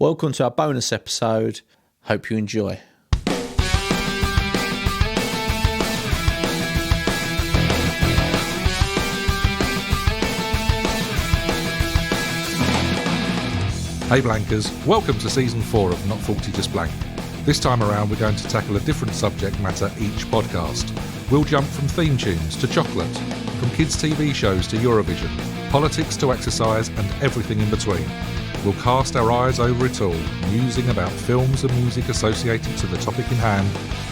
Welcome to our bonus episode. Hope you enjoy. Hey Blankers, welcome to Season 4 of Not 40 Just Blank. This time around we're going to tackle a different subject matter each podcast. We'll jump from theme tunes to chocolate, from kids' TV shows to Eurovision, politics to exercise and everything in between. We'll cast our eyes over it all, musing about films and music associated to the topic in hand,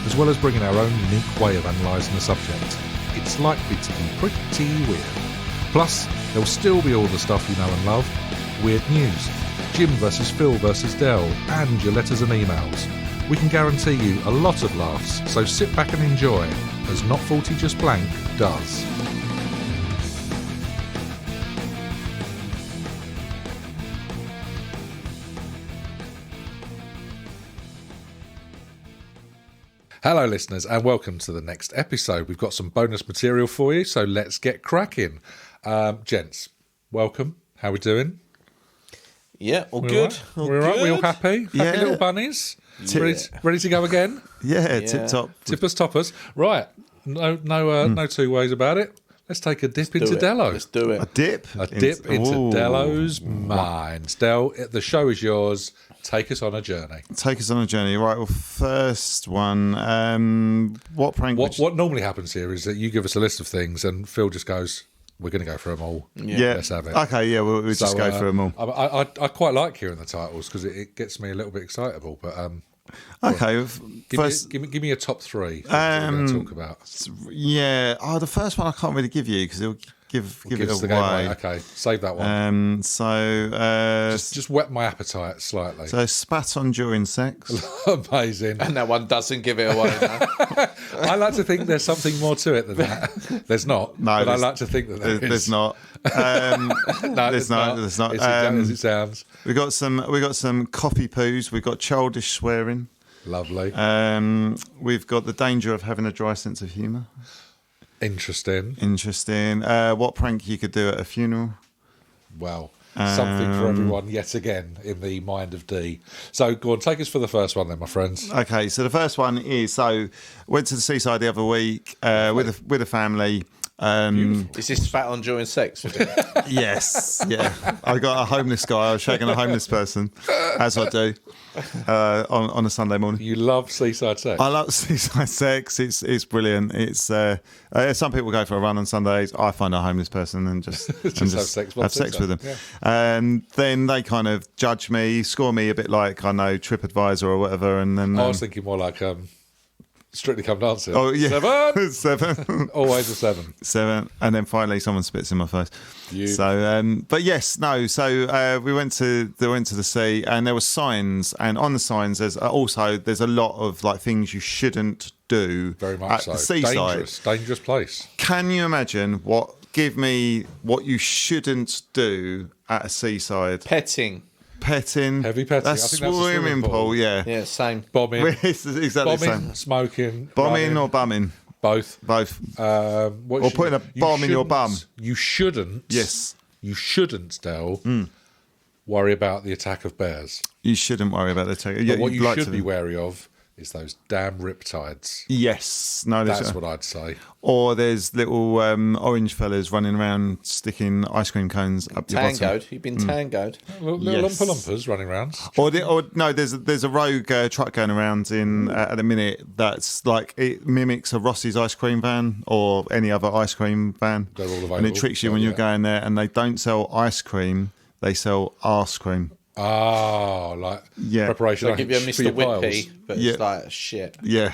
as well as bringing our own unique way of analysing the subject. It's likely to be pretty weird. Plus, there'll still be all the stuff you know and love, weird news, Jim versus Phil versus Dell, and your letters and emails. We can guarantee you a lot of laughs, so sit back and enjoy, as Not 40 Just Blank does. Hello listeners, and welcome to the next episode. We've got some bonus material for you, so let's get cracking. Gents, welcome. How we doing? Yeah, all We're good. All right? We're all right? We all happy? Happy Yeah. little bunnies? Yeah. Ready to go again? Yeah, tip top. Tippers, toppers. Right. No two ways about it. Let's take a dip into Dello. Let's do it. A dip. A dip into Ooh. Dello's minds. Del, the show is yours. Take us on a journey. Take us on a journey. Right, well, first one. What prank? What normally happens here is that you give us a list of things and Phil just goes, we're going to go through them all. Yeah. Let's have it. Okay, yeah, we'll just go through them all. I quite like hearing the titles because it gets me a little bit excitable. But Okay, first, give me a top three. We're going to talk about. Yeah. Oh, the first one I can't really give you because it'll give it us away. the game away. Okay, save that one. Just whet my appetite slightly. so spat on during sex. Amazing. And that one doesn't give it away. No? I like to think there's something more to it than that. There's not. No, but I like to think that there is. There's not. No, there's not. There's not. It's exactly as it sounds. We got some copy poos. We got childish swearing. Lovely. We've got the danger of having a dry sense of humour. Interesting. What prank you could do at a funeral? Well, something for everyone yet again in the mind of D. So go on, take us for the first one then, my friends. Okay, so the first one is went to the seaside the other week with a family. Is this spat on during sex? Was it? Yes, yeah. I got a homeless guy. I was shagging a homeless person, as I do, on a Sunday morning. You love seaside sex. I love seaside sex. It's brilliant. It's some people go for a run on Sundays. I find a homeless person and just have sex with them. Yeah. And then they kind of judge me, score me a bit like I know TripAdvisor or whatever. And then I was thinking more like Strictly Come Dancing. oh yeah, 7. 7. Always a 7. 7, and then finally someone spits in my face. You. So, but yes, no. So we went to the sea, and there were signs, and on the signs there's a lot of like things you shouldn't do. Very much at so. the seaside. Dangerous place. Can you imagine give me what you shouldn't do at a seaside? Petting. Petting. Heavy petting. That's I think that's a swimming pool. Yeah. Yeah, same. Bombing. It's exactly the Bombing, same. smoking. Bombing running. or bumming? Both. Or putting a bomb in your bum. You shouldn't. Yes. You shouldn't, Del, worry about the attack of bears. You shouldn't worry about the tech. But what you should be wary of is those damn riptides. Yes. No, That's what I'd say. Or there's little orange fellas running around sticking ice cream cones up your bottom. Tangoed. You've been tangoed. Little Yes. Lumpa Lumpas running around. There's a rogue truck going around at the minute that's like it mimics a Rossi's ice cream van or any other ice cream van. They're all available. And it tricks you when you're going there, and they don't sell ice cream, they sell arse cream. Preparation. They give you a for Mr. your piles. Whippy, but it's like shit. Yeah.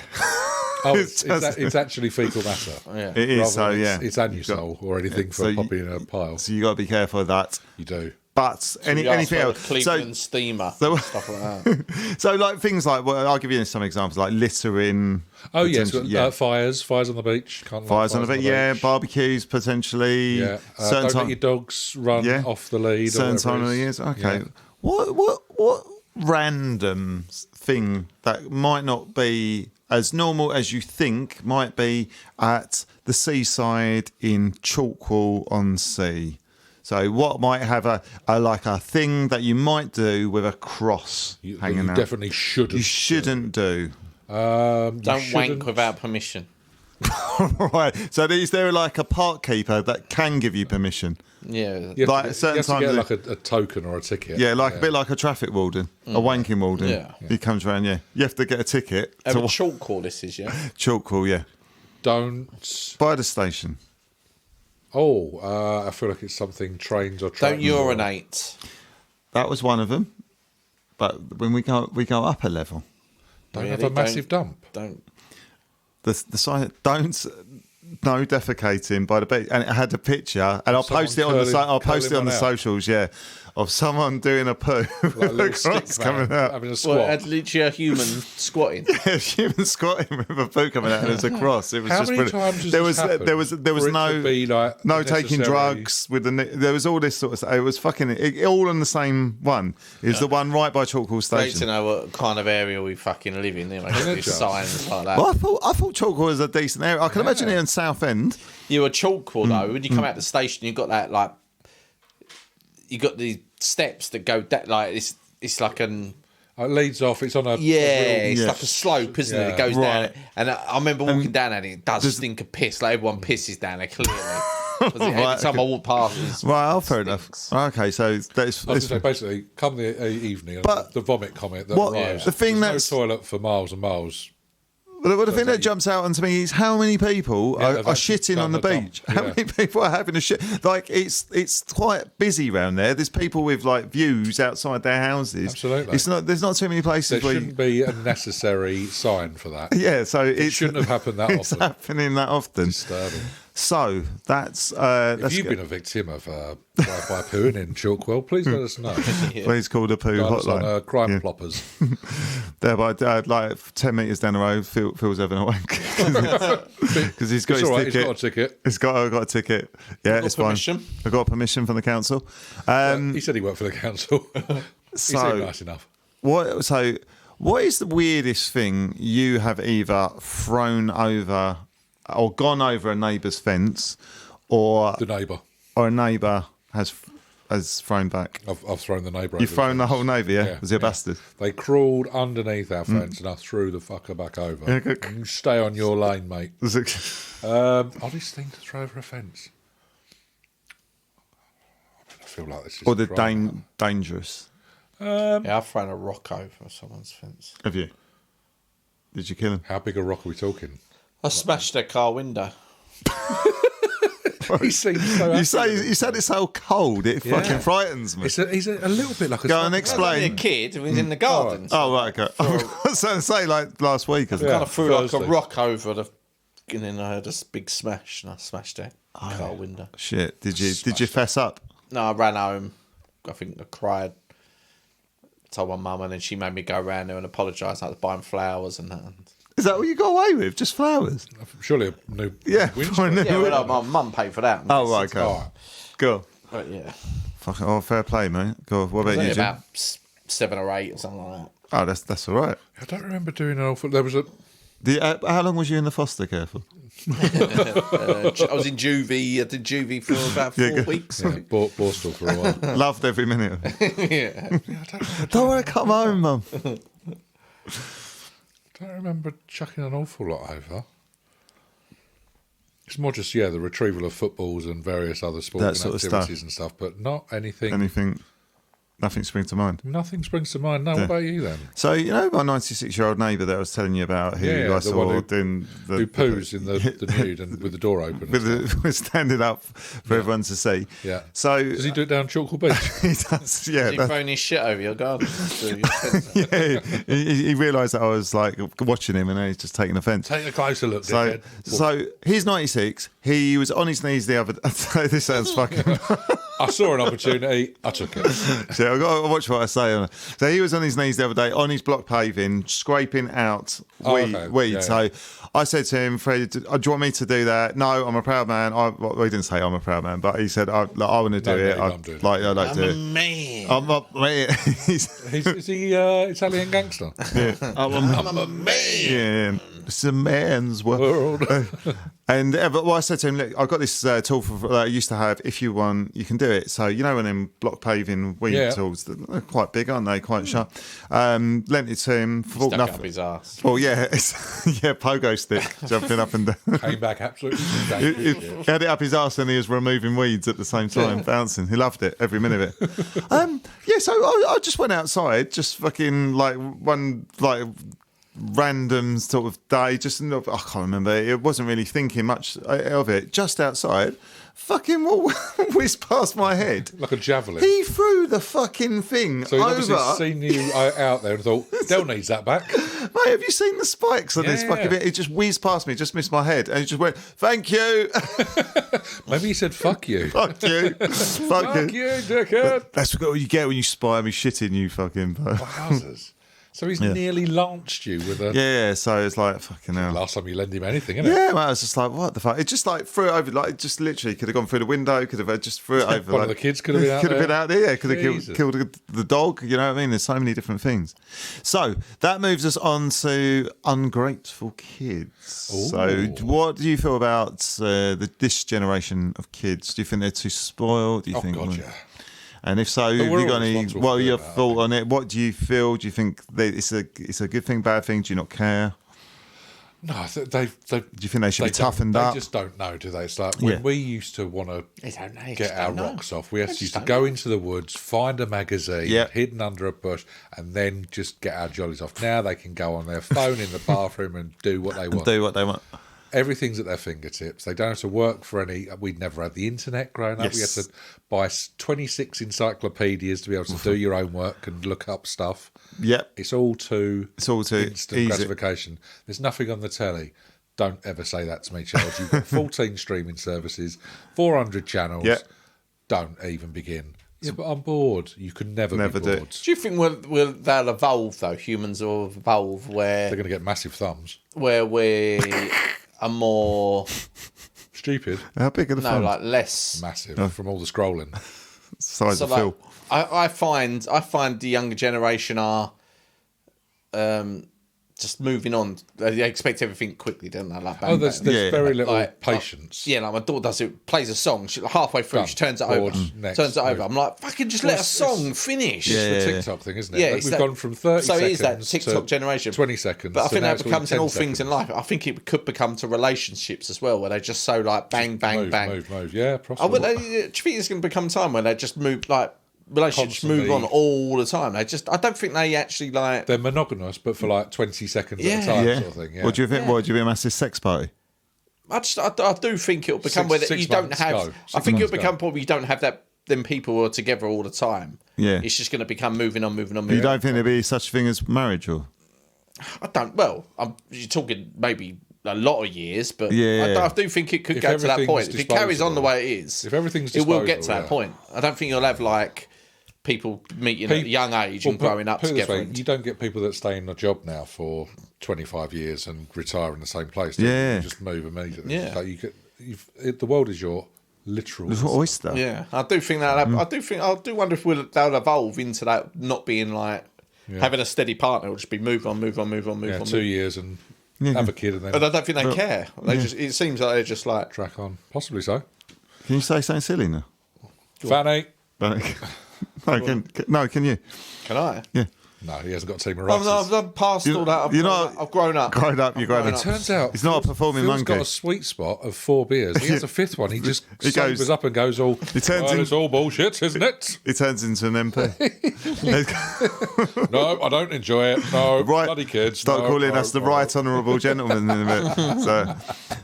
Oh, it's actually fecal matter. Yeah. It is, so yeah. It's anusol or anything for popping in a pile. So you got to be careful of that. You do. But anything else? Cleveland steamer, stuff like that. So like things like, well, I'll give you some examples like littering. Oh yes, fires on the beach. Fires on the beach, yeah. Barbecues potentially. Yeah, don't let your dogs run off the lead. Certain time of the year. Okay. Yeah. What random thing that might not be as normal as you think might be at the seaside in Chalkwell-on-Sea? So what might have a like a thing that you might do with a cross hanging out? Definitely shouldn't. You shouldn't do. Don't wank without permission. Right. So is there like a park keeper that can give you permission? Yeah. Like certain you have to times, get like a token or a ticket. yeah, like a bit like a traffic warden, a wanking warden. Yeah. He comes around. Yeah, you have to get a ticket. Have a chalk call, this is, yeah? Chalk call, yeah. Don't. By the station. I feel like it's something trains or Don't trams. urinate. That was one of them. But when we go up a level, Don't Really? have a massive dump. Don't. the sign don't. No defecating by the beach, and it had a picture, and I'll post it on the curling- I'll post it on the curling one out. socials, yeah, of someone doing a poo, Like a with little a stick cross man coming out. having a Well, squat. it had literally a human squatting. Yeah, human squatting with a poo coming out, and there's a cross. It was How just many brilliant. times has there this was happened there was for it no to be, like, no taking unnecessary- drugs with there was all this sort of stuff. It was fucking all on the same one. It was the one right by Chalkhall Great to Station. know what kind of area we fucking live in. There, it these just? signs like that. Well, I thought Chalkhall was a decent area. I can imagine it in Southend. You were chalkable though. When you come out the station, you've got that like, you got the steps that go like it's like an It leads off. It's on a it's Yeah. like a slope, isn't it? It Yeah. goes down Right. it. And I remember walking down it. It does stink of piss. Like everyone pisses down there clearly. 'Cause every Right, time I walk past, it's Right, oh, fair enough. Okay, so that's I was going to say, basically, come the evening, But the vomit comet that what- arrives. the thing There's that's- no toilet for miles and miles. Well, the thing that jumps out onto me is how many people Yeah, are they've actually shitting done on the the dump, beach. How yeah. many people are having a shit? Like it's quite busy around there. There's people with like views outside their houses. Absolutely. It's not. There's not too many places There where. shouldn't be a necessary sign for that. Yeah, so it shouldn't have happened that it's often. happening that often. Disturbing. So that's. If you've been a victim of drive-by pooing in Chalkwell, please let us know. Please call the poo Dial us on hotline. crime Yeah. ploppers. There, by like 10 metres down the road, Phil's having a wank because he's got It's his all right, ticket. he's got a ticket. I've got a ticket. Yeah, it's permission? fine. I got permission from the council. He said he worked for the council. He So- seemed nice enough. What is the weirdest thing you have either thrown over or gone over a neighbour's fence, or The neighbour. a neighbour has thrown back? I've thrown the neighbour. You've over thrown the whole neighbour, yeah? Yeah, Was he a yeah. bastard? They crawled underneath our fence and I threw the fucker back over. Yeah, good. You stay on your lane, mate. Was it- Oddest thing to throw over a fence. I feel like this is or the crime. dangerous? yeah. I've thrown a rock over someone's fence. Have you? Did you kill him? How big a rock are we talking? I smashed their car window. He seems so You said it's so cold, it fucking frightens me. he's a little bit like a Go and smuggler. explain. I was only a kid. It was in the garden. Oh, right, okay. I was going to say, like, last week, or something. Kind of threw like a Thursday. rock over the, and then I heard a big smash, and I smashed their car window. Shit, did you fess up? No, I ran home. I think I cried. Told my mum, and then she made me go around there and apologise. I had to buy 'em flowers and that. Is that what you got away with? Just flowers? Surely a new Yeah. windscreen. Yeah, well, my mum paid for that. Oh, right, okay. All right. Go. But yeah, Fuck, oh, fair play, mate. Go. What about only you, Jim? about 7 or 8 or something like that. Oh, that's all right. I don't remember doing an awful. There was a. How long was you in the foster care for? I was in juvie. I did juvie for about 4 weeks. Yeah, Borstal for a while. Loved every minute of it. Yeah. Don't want to come home, Mum. I don't remember chucking an awful lot over. It's more just the retrieval of footballs and various other sports That and sort of activities stuff. and stuff, but not anything. Anything? Nothing springs to mind. Nothing springs to mind. No, what about you then? So, you know my 96-year-old neighbour that I was telling you about who Yeah, I the saw one who- doing the... Who poos in the nude and with the door open? and stuff. with standing up for everyone to see. Yeah. So... Does he do it down Chalkwell Beach? He does, yeah. He that- throwing his shit over your garden. yeah, he realised that I was like watching him and then he's just taking offence. Take a closer look, So, dickhead. so he's 96. He was on his knees the other. This sounds fucking. I saw an opportunity. I took it. So I've got to watch what I say. So he was on his knees the other day on his block paving, scraping out weed. okay. Yeah, So I said to him, "Fred, do you want me to do that?" No, I'm a proud man. Well, he didn't say I'm a proud man, but he said, "I want to do No, it. no, I I'm doing it. like to I'm do a it." man. I'm not man. Is he Italian gangster? I'm a I'm a man. Yeah, It's a man's world. But I said to him, look, I've got this tool that I used to have. If you want, you can do it. So, you know, when them block paving weed tools, they're quite big, aren't they? Quite sharp. Lent it to him. Stuck it up his ass. Well, yeah, pogo stick, jumping up and down. Came back absolutely. He had it up his arse and he was removing weeds at the same time, bouncing. He loved it, every minute of it. So I just went outside, just fucking like one like random sort of day, I can't remember. It wasn't really thinking much of it. Just outside, fucking whizzed past my head like a javelin. He threw the fucking thing so over. So he's obviously seen you out there and thought, Del needs that back. Mate, have you seen the spikes on this fucking bit? It just whizzed past me, just missed my head, and he just went, "Thank you." Maybe he said, "Fuck you." Fuck you. Fuck you, dickhead. That's what you get when you spy me shitting, you fucking. Wowzers. So he's nearly launched you with a... Yeah, so it's like, fucking hell. Last time you lend him anything, isn't it? Yeah, well, I was just like, what the fuck? It just like threw it over, like, just literally could have gone through the window, could have just threw it over. One of the kids could have been out there. Yeah, could have killed the dog, you know what I mean? There's so many different things. So that moves us on to ungrateful kids. Ooh. So what do you feel about this generation of kids? Do you think they're too spoiled? Do you think? God, yeah. And if so, have you got any? What are your thought on it? What do you feel? Do you think it's a good thing, bad thing? Do you not care? No, they. Do you think they should be toughened up? They just don't know, do they? It's like when we used to want to get our rocks off, we used to go into the woods, find a magazine hidden under a bush, and then just get our jollies off. Now they can go on their phone in the bathroom and do what they want. Everything's at their fingertips. They don't have to work for any... We'd never had the internet growing up. We had to buy 26 encyclopedias to be able to do your own work and look up stuff. Yep. It's all too instant easy. Gratification. There's nothing on the telly. Don't ever say that to me, Charles. You've got 14 streaming services, 400 channels. Yep. Don't even begin. Yeah, but I'm bored. You can never be bored. Do you think they'll evolve, though? Humans will evolve where... They're going to get massive thumbs. Where we... are more stupid. How big are the thumbs? Like less massive from all the scrolling. Size of Phil. I find the younger generation are just moving on. They expect everything quickly, don't they? Like there's very little patience. Like my daughter does it. Plays a song. She halfway through, she turns it over. I'm like, fucking just let a song finish. It's the TikTok thing, isn't it? Yeah, we've gone from 30 seconds. So it is that TikTok generation. 20 seconds. But I think that becomes in all things in life. I think it could become to relationships as well, where they just so like bang, bang, bang. Move. Yeah, possibly. Do you think it's going to become time where they just move like... relationships move on all the time. I don't think they actually like... They're monogamous, but for like 20 seconds at a time sort of thing. Yeah. What do you think? Would you be a massive sex party? I do think it'll become where you don't have... I think it'll become probably you don't have them people who are together all the time. Yeah. It's just going to become moving on. You don't think there'd be such a thing as marriage? I don't... Well, you're talking maybe... a lot of years, but I do think it could go to that point. If it carries on the way it is, it will get to that point. I don't think you'll have like people meeting at a young age and growing up together. You don't get people that stay in a job now for 25 years and retire in the same place. Yeah. You just move immediately. Yeah. Like the world is your literal oyster. Yeah, I do think that. I do wonder if they'll evolve into that not being like having a steady partner. It'll just be move on. 2 years and have a kid and then... But I don't think they care. It seems like they're just like... track on. Possibly so. Can you say something silly now? Fanny. No, can you? Can I? Yeah. No, he hasn't got a team of writers. I've passed all that. I've grown up. You're grown up. It turns out he's not a performing Phil's monkey. got a sweet spot of 4 beers. He has a 5th one. He just sobers up and goes all... It's all bullshit, isn't it? He turns into an MP. No, I don't enjoy it. No, bloody kids. Start calling us the right honourable gentleman in a bit. So,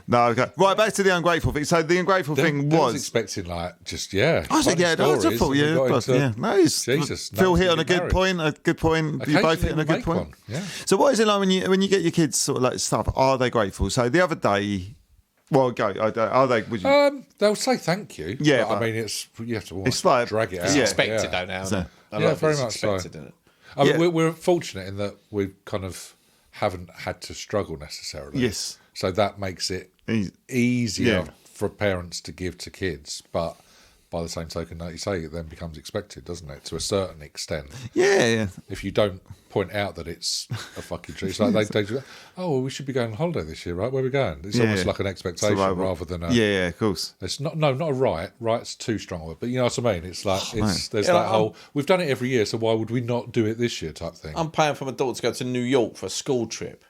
no, okay. Right, back to the ungrateful thing. So the ungrateful thing was... I was expecting I said, No, Jesus. Phil hit on a good point. You both hit on a good point. Yeah. So what is it like when you get your kids sort of like stuff? Are they grateful? So the other day, are they? Would you? They'll say thank you. Yeah, but, I mean, you have to like, drag it out. It's expected though now. Very much so. I mean, we're fortunate in that we kind of haven't had to struggle necessarily. Yes. So that makes it easier for parents to give to kids, but by the same token, like you say, it then becomes expected, doesn't it? To a certain extent. Yeah. If you don't point out that it's a fucking treat, it's like they go, oh, well, we should be going on holiday this year, right? Where are we going? It's almost like an expectation rather than a... Yeah, of course. It's not a right. Right's too strong of it, but you know what I mean? It's like, there's that whole, we've done it every year, so why would we not do it this year type thing? I'm paying for my daughter to go to New York for a school trip.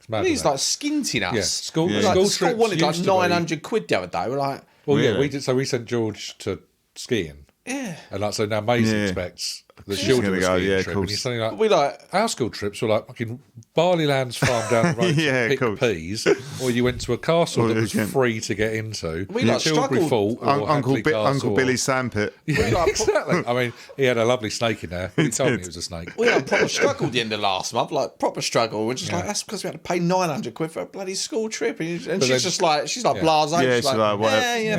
He's like skinting us. Yeah, school school wanted like 900 quid the other day. We're like... Well, yeah, we did. So we sent George to skiing. Yeah. And like, so now Maisie expects that she'll do a skiing trip. And you're saying like, our school trips were like fucking Barleylands farm down the road to pick peas, or you went to a castle that was free to get into. We like Tilbury Fort or Uncle Billy's sandpit. Yeah, exactly. I mean, he had a lovely snake in there. He told me it was a snake. We had a proper struggle at the end of last month, like proper struggle. We're just like, that's because we had to pay 900 quid for a bloody school trip. And she's just like, blasé. Yeah, she's like,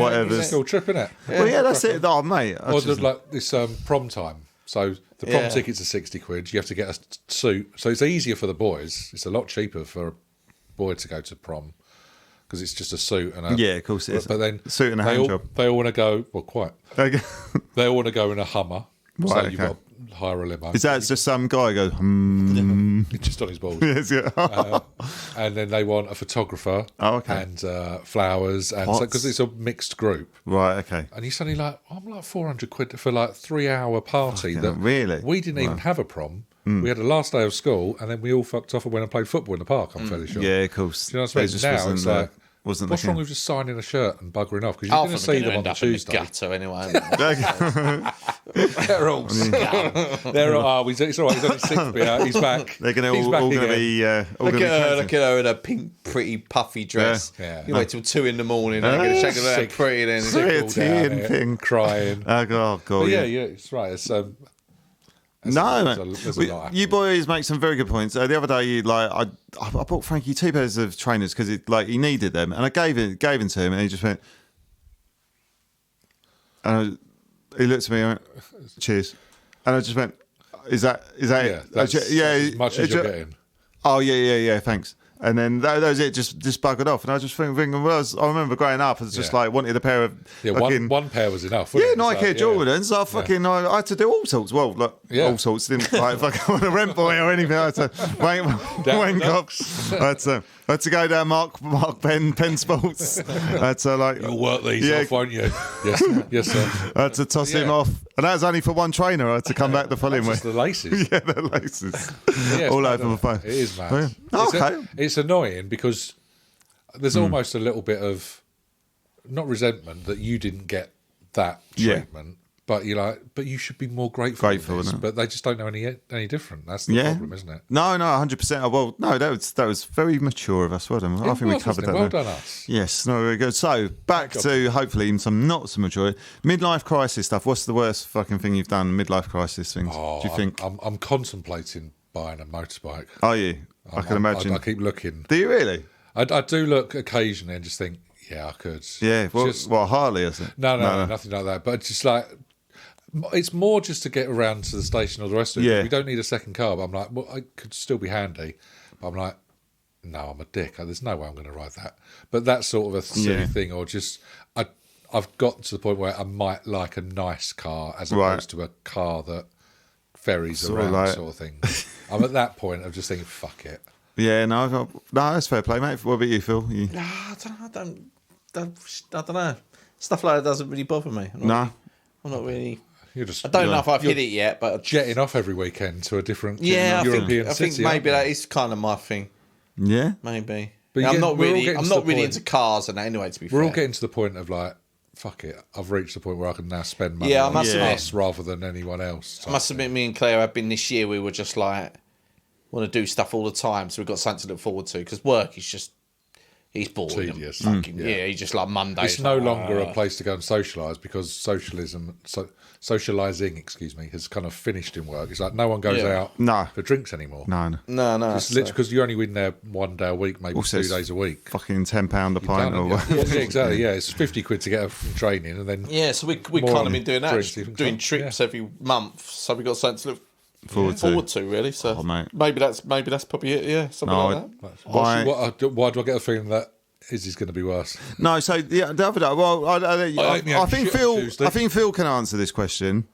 whatever. School trip, innit? Well, yeah, that's it. Oh, mate. Or there's like this prom time. So the prom tickets are 60 quid. You have to get a suit. So it's easier for the boys. It's a lot cheaper for a boy to go to prom because it's just a suit and a... Yeah, of course it is. But then suit and a hand job. They all want to go... Well, quite. They all want to go in a Hummer. Right, so you've got to hire a limo. Is that just some guy goes... just on his balls. Yes, yeah. And then they want a photographer. Oh, okay. And flowers. And because it's a mixed group. Right, okay. And you're suddenly like, I'm like 400 quid for like 3-hour party. Really? We didn't even have a prom. We had the last day of school, and then we all fucked off and went and played football in the park, I'm fairly sure. Yeah, of course. Do you know what I mean? Now it's like, what's wrong with just signing a shirt and buggering off? Because you're going to see them on the Tuesday. Gutter anyway. They're all scum. They're all, it's all right, he's only 6 beer, he's back. They're all going to be... Look at her in a pink, pretty, puffy dress. Yeah. You wait till 2 in the morning, and they're going to shake her out pretty, then pretty crying. Oh, God. But yeah, it's right. It's... you boys make some very good points. The other day, I bought Frankie 2 pairs of trainers because he needed them, and I gave them to him, and he just went, and he looked at me and went, cheers, and I just went, is that yeah, it? As much as you're getting. Oh yeah, thanks. And then that was it, just buggered off. And I just thinking, I remember growing up, I was just like, wanted a pair of... Yeah, one pair was enough, Yeah, Nike Air Jordans. I had to do all sorts. Well, all sorts. Didn't like fucking want a rent boy or anything. I had to wank off. I had to go down Mark Penn Sports. I had to You'll work these off, won't you? Yes, sir. I had to toss him off. And that was only for one trainer. I had to come back the following week. The laces. Yeah, the laces. All over my phone. It is mad. Okay. It's annoying because there's almost a little bit of, not resentment that you didn't get that treatment, but you're like, but you should be more grateful for this, but they just don't know any different. That's the problem, isn't it? No, 100%. Well, no, that was very mature of us. Well done. I think we covered that. Well done, us. Yes, no, very good. So back to hopefully some not so mature midlife crisis stuff. What's the worst fucking thing you've done? Midlife crisis things. Do you think? I'm contemplating buying a motorbike. Are you? I can imagine. I keep looking. Do you really? I do look occasionally and just think, yeah, I could. Yeah, well, Harley, isn't it? No, nothing like that. But just like, it's more just to get around to the station or the rest of it. Yeah. We don't need a second car. But I'm like, well, I could still be handy. But I'm like, no, I'm a dick. There's no way I'm going to ride that. But that's sort of a silly thing. Or just, I've got to the point where I might like a nice car as opposed to a car that ferries around sort of thing. I'm at that point of just thinking, fuck it. Yeah, no, that's fair play, mate. What about you, Phil? I don't know. Stuff like that doesn't really bother me. I'm not really... I don't know if I've hit it yet, but... Jetting off every weekend to a different European city. I think maybe that is kind of my thing. Yeah? Maybe. But I'm not really into cars and that anyway, to be fair. We're all getting to the point of like, fuck it, I've reached the point where I can now spend money on us rather than anyone else. I must admit, me and Claire have been this year, we were just like, want to do stuff all the time, so we've got something to look forward to, because work is just... He's bored. Tedious. He's just like Monday. It's no longer a place to go and socialise because socialising, has kind of finished in work. It's like no one goes out for drinks anymore. No. It's literally because you're only in there 1 day a week, maybe also 2 days a week. Fucking £10 a pint or whatever. Yeah, exactly. Yeah, it's 50 quid to get her from training, and then so we kind of been doing that, doing trips every month. So we got something to look forward to really. So maybe that's probably it. Yeah, something like that. Why do I get a feeling that Izzy's going to be worse. No, so the other day. Well, I think Phil can answer this question.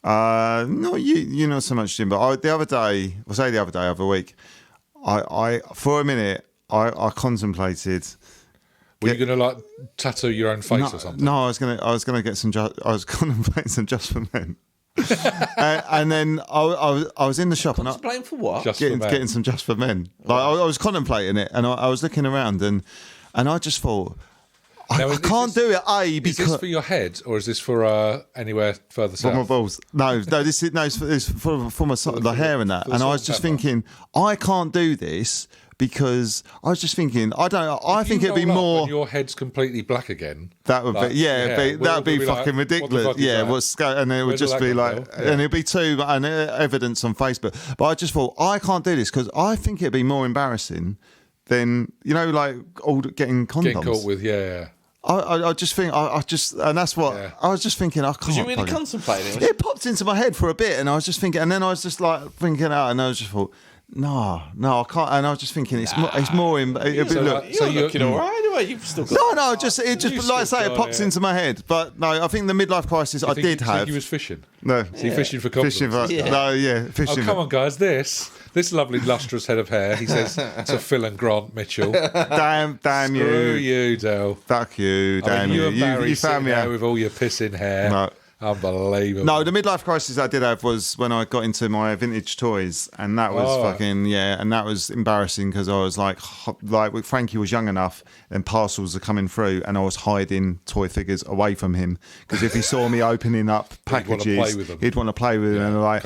No, you not so much, Jim. But the other week, I for a minute, I contemplated. Were you going to tattoo your own face or something? No, I was gonna get some. I was contemplating some Just for Men. And then I was in the shop and contemplating for what? Getting some Just for Men. Like I was contemplating it, and I was looking around, and I just thought, I can't do it. Because is this for your head or is this for anywhere further south? For my balls. No, it's for my the hair and that. And I was just thinking, I can't do this. Because I was just thinking, I think it'd be more. When your head's completely black again. That would that'd be fucking ridiculous. And it would just be like, and it'd be too evidence on Facebook. But I just thought I can't do this because I think it'd be more embarrassing than all getting condoms. Getting caught with I just think and that's what I was just thinking. I can't. Was you really contemplating? It popped into my head for a bit, and I was just thinking, and then I was just thinking out, and I was just thought. No, I can't. And I was just thinking, it's more. You're looking all right anyway. You've still got it just like I say, it pops into my head. But no, I think the midlife crisis I did have. He was fishing. No, fishing for confidence. Fishing. Oh, come on, guys! This lovely lustrous head of hair. He says to Phil and Grant Mitchell. Damn you! Screw you, Del. Fuck you! Damn you! You found me out with all your pissing hair. No. Unbelievable. No, the midlife crisis I did have was when I got into my vintage toys, and that was and that was embarrassing because I was like Frankie was young enough, and parcels are coming through, and I was hiding toy figures away from him because if he saw me opening up packages, he'd want to play with them, and like,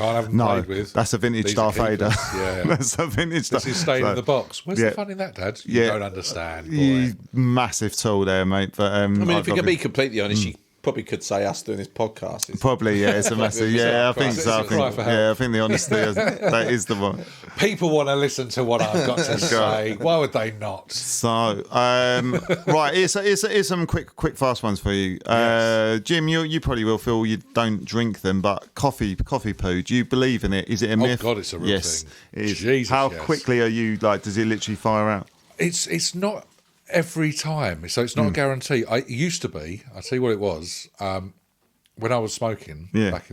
that's a vintage Darth Vader. Yeah, that's a vintage. This is staying in the box. Where's the fun in that, Dad? You don't understand, boy. Massive tool there, mate. But I mean, if we can be completely honest, you probably could say us doing this podcast. Probably, it's a massive. I think so. I think the honesty that is the one. People want to listen to what I've got to say. Why would they not? So, right, here's some quick fast ones for you. Yes. Jim, you probably will feel you don't drink them, but coffee poo. Do you believe in it? Is it a myth? Oh God, it's a real thing. It is. Jesus, how quickly are you? Does it literally fire out? It's not every time, so it's not a guarantee. I used to be. I'll tell you what it was. When I was smoking back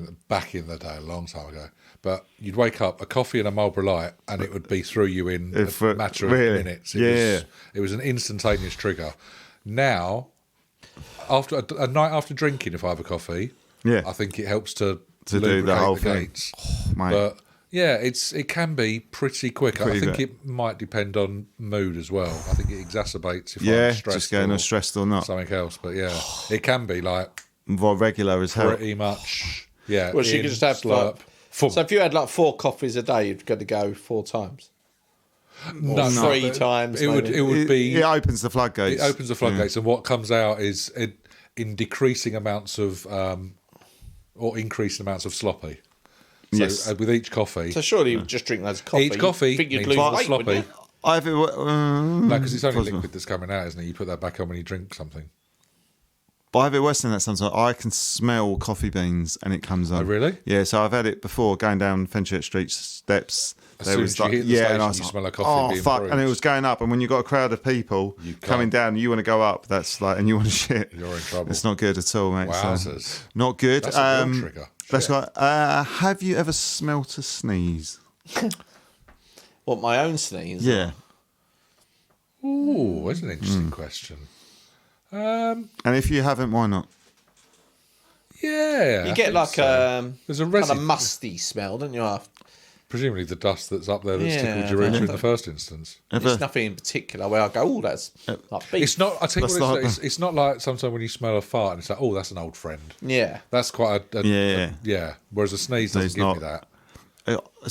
in the day, a long time ago. But you'd wake up, a coffee and a Marlboro Light, and it would be through you in a matter of minutes. It was an instantaneous trigger. Now, after a night after drinking, if I have a coffee, I think it helps to do the whole thing. Gates. Oh, but it can be pretty quick. I think it might depend on mood as well. I think it exacerbates if I'm stressed, just getting stressed or not. Something else, but it can be like regular as hell. Pretty much, yeah. Well, you could just have slurp. So if you had 4 coffees a day, you'd got to go 4 times. No, 3 times. It would be. It opens the floodgates. It opens the floodgates, and what comes out is in decreasing amounts of or increasing amounts of sloppy. So with each coffee. So surely you would just drink loads of coffee. Each coffee think you'd lose weight, sloppy. No, because it's only liquid that's coming out, isn't it? You put that back on when you drink something. But I have it worse than that sometimes. I can smell coffee beans and it comes on. Oh, really? Yeah, so I've had it before going down Fenchurch Street steps. As soon as you hit the station, you smell a coffee being brewed. And it was going up. And when you've got a crowd of people coming down, you want to go up. That's and you want to shit. You're in trouble. It's not good at all, mate. Wowzers. So, not good. That's a real trigger. That's right. Have you ever smelt a sneeze? What, my own sneeze? Yeah. Ooh, that's an interesting question. And if you haven't, why not? Yeah. You get there's a kind of musty smell, don't you? Presumably the dust that's up there that's tickled your urethra in the first instance. It's nothing in particular where I go, that's like beef. It's not, I tell you what, it's not like sometimes when you smell a fart and it's like, that's an old friend. Yeah. That's quite whereas a sneeze doesn't give me that.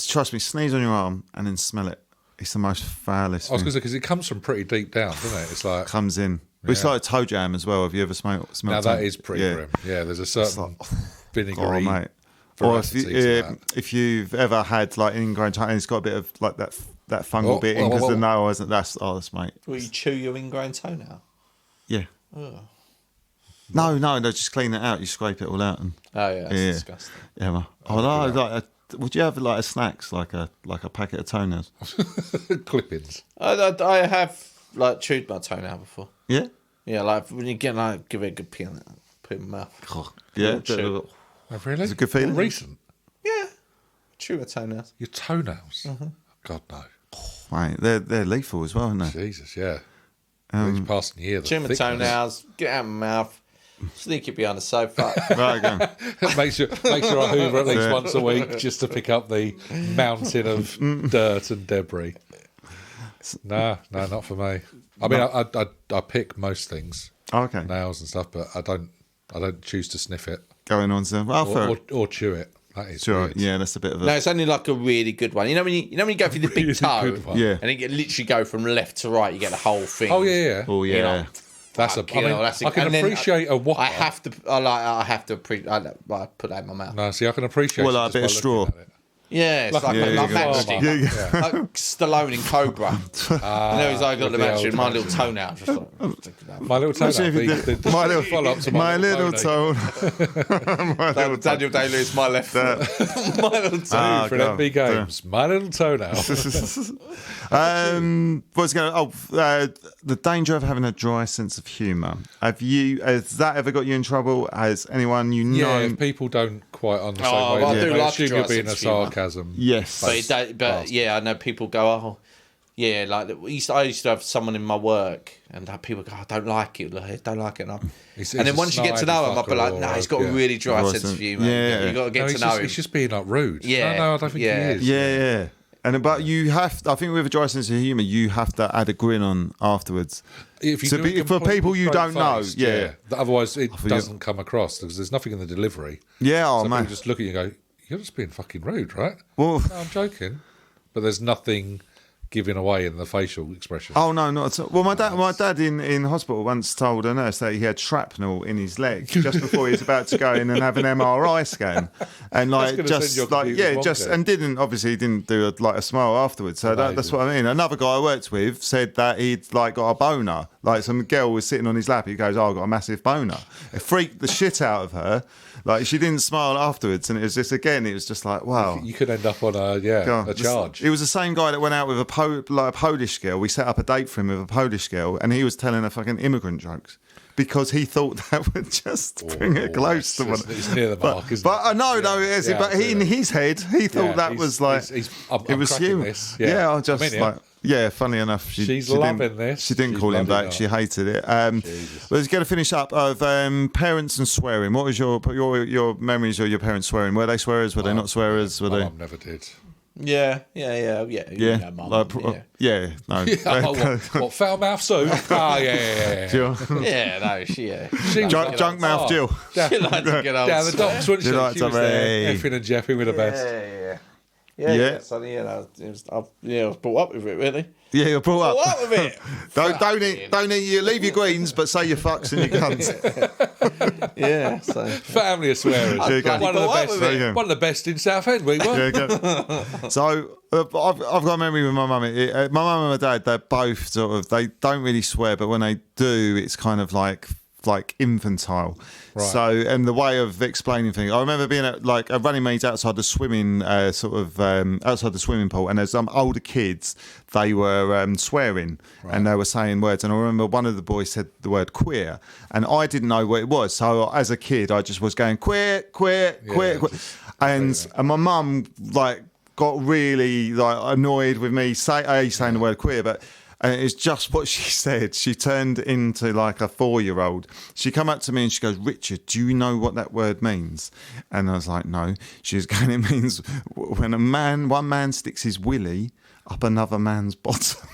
Trust me, sneeze on your arm and then smell it. It's the most foulest thing. I was going to say, because it comes from pretty deep down, doesn't it? It's like... Comes in. But it's like a toe jam as well. Have you ever smelled Now that is pretty grim. Yeah, there's a certain vinegary... mate. Or if you've ever had ingrown toe and it's got a bit of that fungal bit in because the nail isn't. That's mate. Will you chew your ingrown toenail? Yeah. No, just clean it out. You scrape it all out. And, that's disgusting. Yeah, man. Would you have a snacks like a packet of toenails? Clippings. I have chewed my toenail before. Yeah? Yeah, like when you get like give it a good pee on it, put it in my mouth. Oh, yeah. Chew. Oh, really? It's a good feeling. Recent? Yeah, chew my toenails. Your toenails? God, no. Mate, they're lethal as well, aren't they? Jesus, yeah. Each passing year. Chew my toenails, get out of my mouth, sneak it behind the sofa. Right, again. make sure I hoover at least once a week just to pick up the mountain of dirt and debris. No, not for me. I mean, I pick most things, Okay. nails and stuff, but I don't choose to sniff it Going on to... Well, or chew it. That is sure. weird. Yeah, that's a bit of a... No, it's only like a really good one. You know when you go through the big Really toe, good one. Yeah. and it literally go from left to right. You get the whole thing. Oh yeah. Oh, yeah. You know, That's fuck, you know, that's I can and then appreciate a whopper. I have to I put that in my mouth. No, see, I can appreciate. Well, it like a just bit by of straw. looking at it. Yeah, it's like yeah, like yeah. matchstick. Yeah. Like Stallone in Cobra. You know, he's like got the the match old my little toenail. Just like, My little toe. Imagine if you did My little follow-up to My little toe. toe. My little toe. Daniel Day-Lewis, my left foot. My little toe. Ah, For God. NB games. My little toenail. What's going on? The danger of having a dry sense of humour. Has that ever got you in trouble? Has anyone you know? Yeah, if people don't quite on the same Oh, way, well, I they do like assume dry you're being a sense of humour. sarcasm. Yes. But yeah, I know people go, oh, yeah, like I used to have someone in my work, and people go, I don't like it, don't like it. And then once you get to know him, I'll be like, no, he's got a really dry sense of humour. Yeah. You got to get to know him. He's just being like rude. Yeah. No, I don't think he is. Yeah. But you have, I think with a dry sense of humour, you have to add a grin on afterwards. If you So do it for people you don't know, straight-faced, yeah. Otherwise, it doesn't come across because there's nothing in the delivery. Yeah, so man. people just look at you and go, you're just being fucking rude, right? Well, No, I'm joking. But there's nothing giving away in the facial expression. oh no, not at all. Well, my dad in hospital once told a nurse that he had shrapnel in his leg just before he was about to go in and have an MRI scan, and like and didn't do a smile afterwards. So that's what I mean. Another guy I worked with said that he'd like got a boner. Like some girl was sitting on his lap. He goes, "Oh, I've got a massive boner." It freaked the shit out of her. Like she didn't smile afterwards, and it was just like, wow. You could end up on a charge. It was the same guy that went out with a Polish girl. We set up a date for him with a Polish girl, and he was telling her fucking immigrant jokes because he thought that would just bring it close to one. It's near the mark, isn't it? But but in his head, he thought that was like it was human. Yeah, I just like. Yeah, funny enough, she's loving this. She didn't call him back. She hated it. Let's get to finish up of parents and swearing. What was your memories of your parents swearing? Were they swearers? Were they not swearers? Were My they? mum never did. Yeah. You know, Mum, No. What, foul mouth soup? Yeah. Jill. Yeah, no, she Junk mouth Jill. she liked to get old. Yeah, the docs when she liked was to there, be- effing and jeffing with the best. Yeah. So, I was brought up with it, really. Yeah, you're brought up. Brought up with it. Don't eat. You leave your greens, but say your fucks and your cunts. Yeah. So Family of swearers. There you go. One of the best in Southend, we were. There you go. So I've got a memory with my mum. My mum and my dad, they're both they don't really swear, but when they do, it's kind of like infantile. Right. So, and the way of explaining things, I remember being at like a running mates outside the swimming outside the swimming pool, and there's some older kids. They were swearing, and they were saying words. And I remember one of the boys said the word queer, and I didn't know what it was. So as a kid, I just was going queer, and my mum got really annoyed with me saying the word queer, but. And it's just what she said. She turned into like a 4-year-old. She come up to me and she goes, "Richard, do you know what that word means?" And I was like, "No." She was going, "It means when one man sticks his willy up another man's bottom."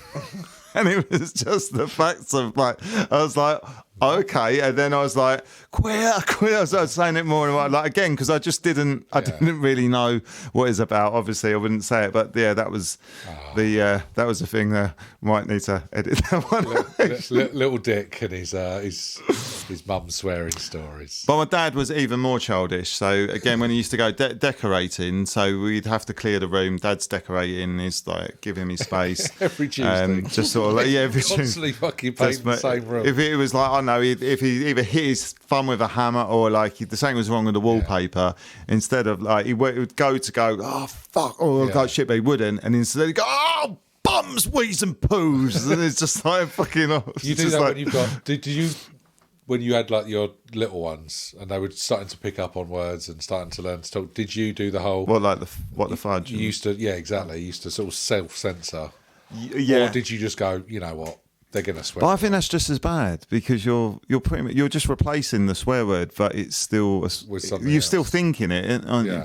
And it was just the facts of I was like, okay. And then I was like, queer. I was saying it more and more, again, because I didn't really know what it's about. Obviously, I wouldn't say it, but yeah, that was that was the thing there. Might need to edit that one. Little Dick and his mum's swearing stories. But my dad was even more childish. So again, when he used to go decorating, so we'd have to clear the room. Dad's decorating, he's give him his space Every Tuesday. just sort of every constantly fucking painting the same room. If it was I don't know, if he either hit his thumb with a hammer or the same was wrong with the wallpaper, instead of he would go, oh fuck, or shit, but he wouldn't, and instead he'd go, oh bums, wheeze and poos. And it's just like fucking... You do that when you've got... Did you... When you had like your little ones and they were starting to pick up on words and starting to learn to talk, did you do the whole... What, like the fudge? You used to... Yeah, exactly. You used to sort of self-censor. Yeah. Or did you just go, you know what, they're going to swear? But I think that's just as bad because you're just replacing the swear word, but it's still... You're still thinking it, aren't you?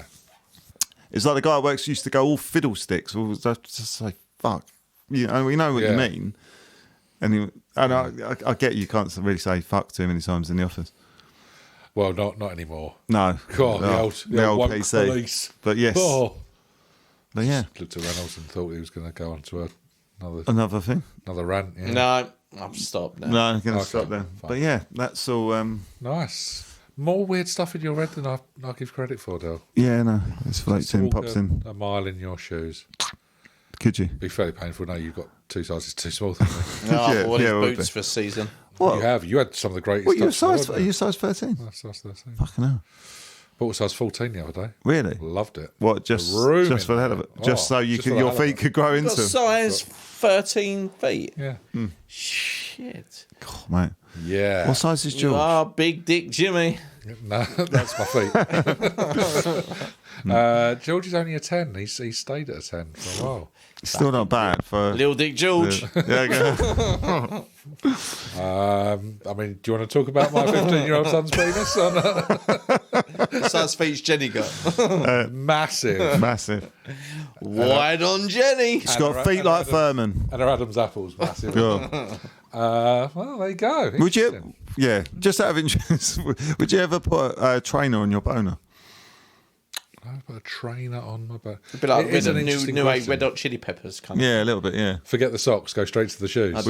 It's like the guy at work used to go all fiddlesticks. Or just say, fuck. We know what you mean. And I get you can't really say fuck too many times in the office. Well, not anymore. No. God, the old PC. Police. But yes. Oh. But yeah. Just looked at Reynolds and thought he was going to go on to another thing. Another rant. Yeah. No, I've stopped now. No, I'm going to stop there. Fine. But yeah, that's all. Nice. More weird stuff in your head than I give credit for, Del. Yeah, no. It's floats in, pops in. A mile in your shoes. Could you? It'd be fairly painful. No, you've got 2 sizes too small than me. No, I bought his boots for a season. What? You have. You had some of the greatest. What, are you size 13? I'm size 13. Fucking hell. Bought a size 14 the other day. Really? Loved it. What, just for the hell of it? Just so your feet could grow into them? Size 13 feet? Yeah. Shit. God, mate. Yeah. What size is George? You are Big Dick Jimmy. No, that's my feet. George is only a 10. He stayed at a 10 for a while. Still not bad for... Little Dick George. Yeah, go. I mean, do you want to talk about my 15-year-old son's penis? What size feet's Jenny got? Massive. Wide on Jenny. She's got feet like Furman. And her Adam's apples, massive. Yeah. Well, there you go. Would you... Yeah, just out of interest, would you ever put a trainer on your boner? I put a trainer on my boner. A bit like new age Red Hot Chili Peppers kind of. Yeah, a little bit, yeah. Forget the socks, go straight to the shoes.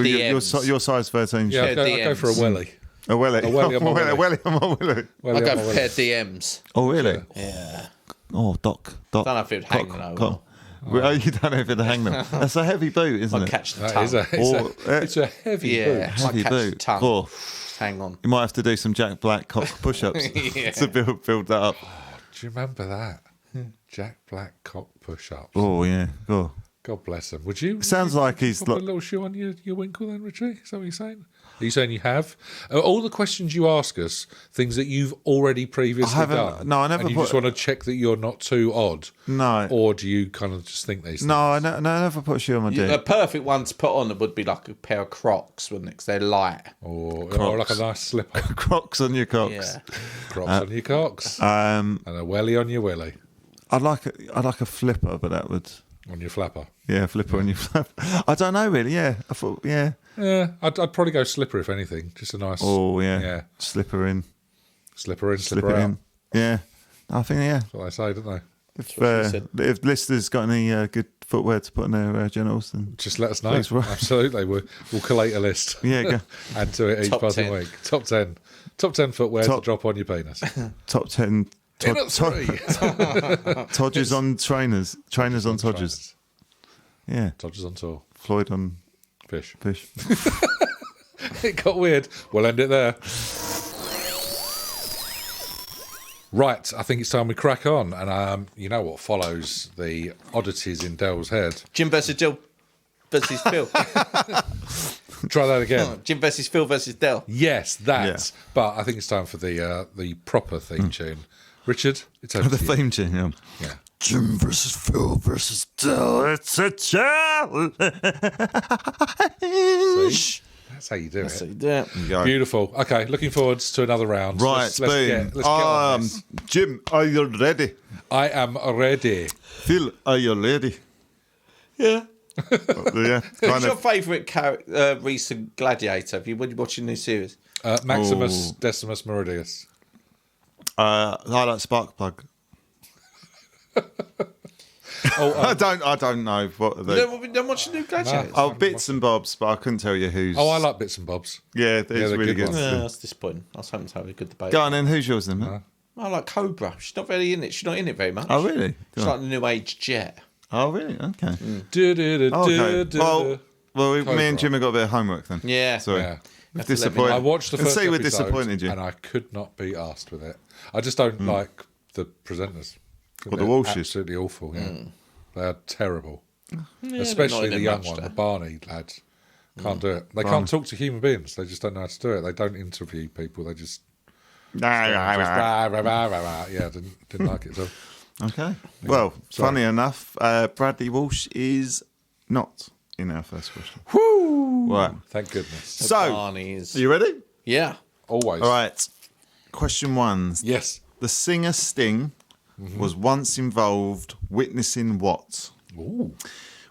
Your size 13. Yeah, I'll go for a welly. A welly. A welly on my welly. A welly on my welly. I'll go for a pair of DMs. Oh, really? Yeah. Oh, Doc. I don't know if it would hang though. Oh, you don't know if it'd hang them. That's a heavy boot, isn't it? I'll catch the tongue. It's a heavy boot. Heavy boot. Oh. Hang on. You might have to do some Jack Black cock push-ups to build that up. Do you remember that? Jack Black cock push-ups. Oh, yeah. Oh. God bless him. Would you? Sounds like he's... Put a little shoe on your winkle then, Richie? Is that what you're saying? Are you saying you have? All the questions you ask us, things that you've already previously done. No, I never. And you just want to check that you're not too odd. No. Or do you kind of just think these things? No, I never put a shoe on my dick. A perfect one to put on would be like a pair of Crocs, wouldn't it? Because they're light. Or like a nice slipper. Crocs on your cocks. Yeah. Crocs on your cocks. And a welly on your willy. I'd like a flipper, but that would... On your flapper. Yeah, flipper on your flapper. I don't know, really, yeah. I thought, yeah. Yeah, I'd probably go slipper, if anything. Just a nice... Oh, yeah. Slipper in. Slipper in, slipper out. In. Yeah. I think, yeah. That's what they say, don't they? If listeners got any good footwear to put in their genitals, then... Just let us know. Absolutely. We'll collate a list. Yeah, go. Add to it each passing week. Top 10. Top 10 footwear to drop on your penis. Top 10... Todgers on trainers. Trainers on Todgers. Yeah. Todgers on tour. Floyd on... Fish. It got weird. We'll end it there. Right, I think it's time we crack on. And you know what follows the oddities in Dell's head? Jim versus Jill versus Phil. Try that again. Jim versus Phil versus Dell. Yes, that. Yeah. But I think it's time for the proper theme tune. Richard, it's over to you. Theme tune, yeah. Jim versus Phil versus Dell. It's a challenge. See? That's how you do That's it. How you do it. Beautiful. Okay, looking forward to another round. Right, let's get on this. Jim, are you ready? I am ready. Phil, are you ready? Yeah. Yeah. Who's your favourite recent gladiator? Have you been watching the new series? Maximus Decimus Meridius. I like Sparkplug. I don't know what they... You don't watch the new gladiators? Oh, bits and bobs, but I couldn't tell you who's... Oh, I like bits and bobs. Yeah, they're really good. Yeah, that's disappointing. I was hoping to have a good debate. Go on then, who's yours then, mate? I like Cobra. She's not really in it. She's not in it very much. Oh, really? She's like the new age jet. Oh, really? Okay. Okay. Well, me and Jim have got a bit of homework then. Yeah. Sorry. Yeah. Disappointed. I watched the first episode we're disappointed you. and I could not be asked with it. I just don't like the presenters. Or the Walshes. Absolutely awful, yeah. They are terrible. Yeah, especially the young one, the Barney lads. Can't do it. They can't talk to human beings. They just don't know how to do it. They don't interview people. They just... Yeah, didn't like it. So. Okay. Well, funny enough, Bradley Walsh is not in our first question. Woo! Right. Thank goodness. So, Barney's. Are you ready? Yeah. Always. All right. Question 1. Yes. The singer Sting was once involved witnessing what? Ooh.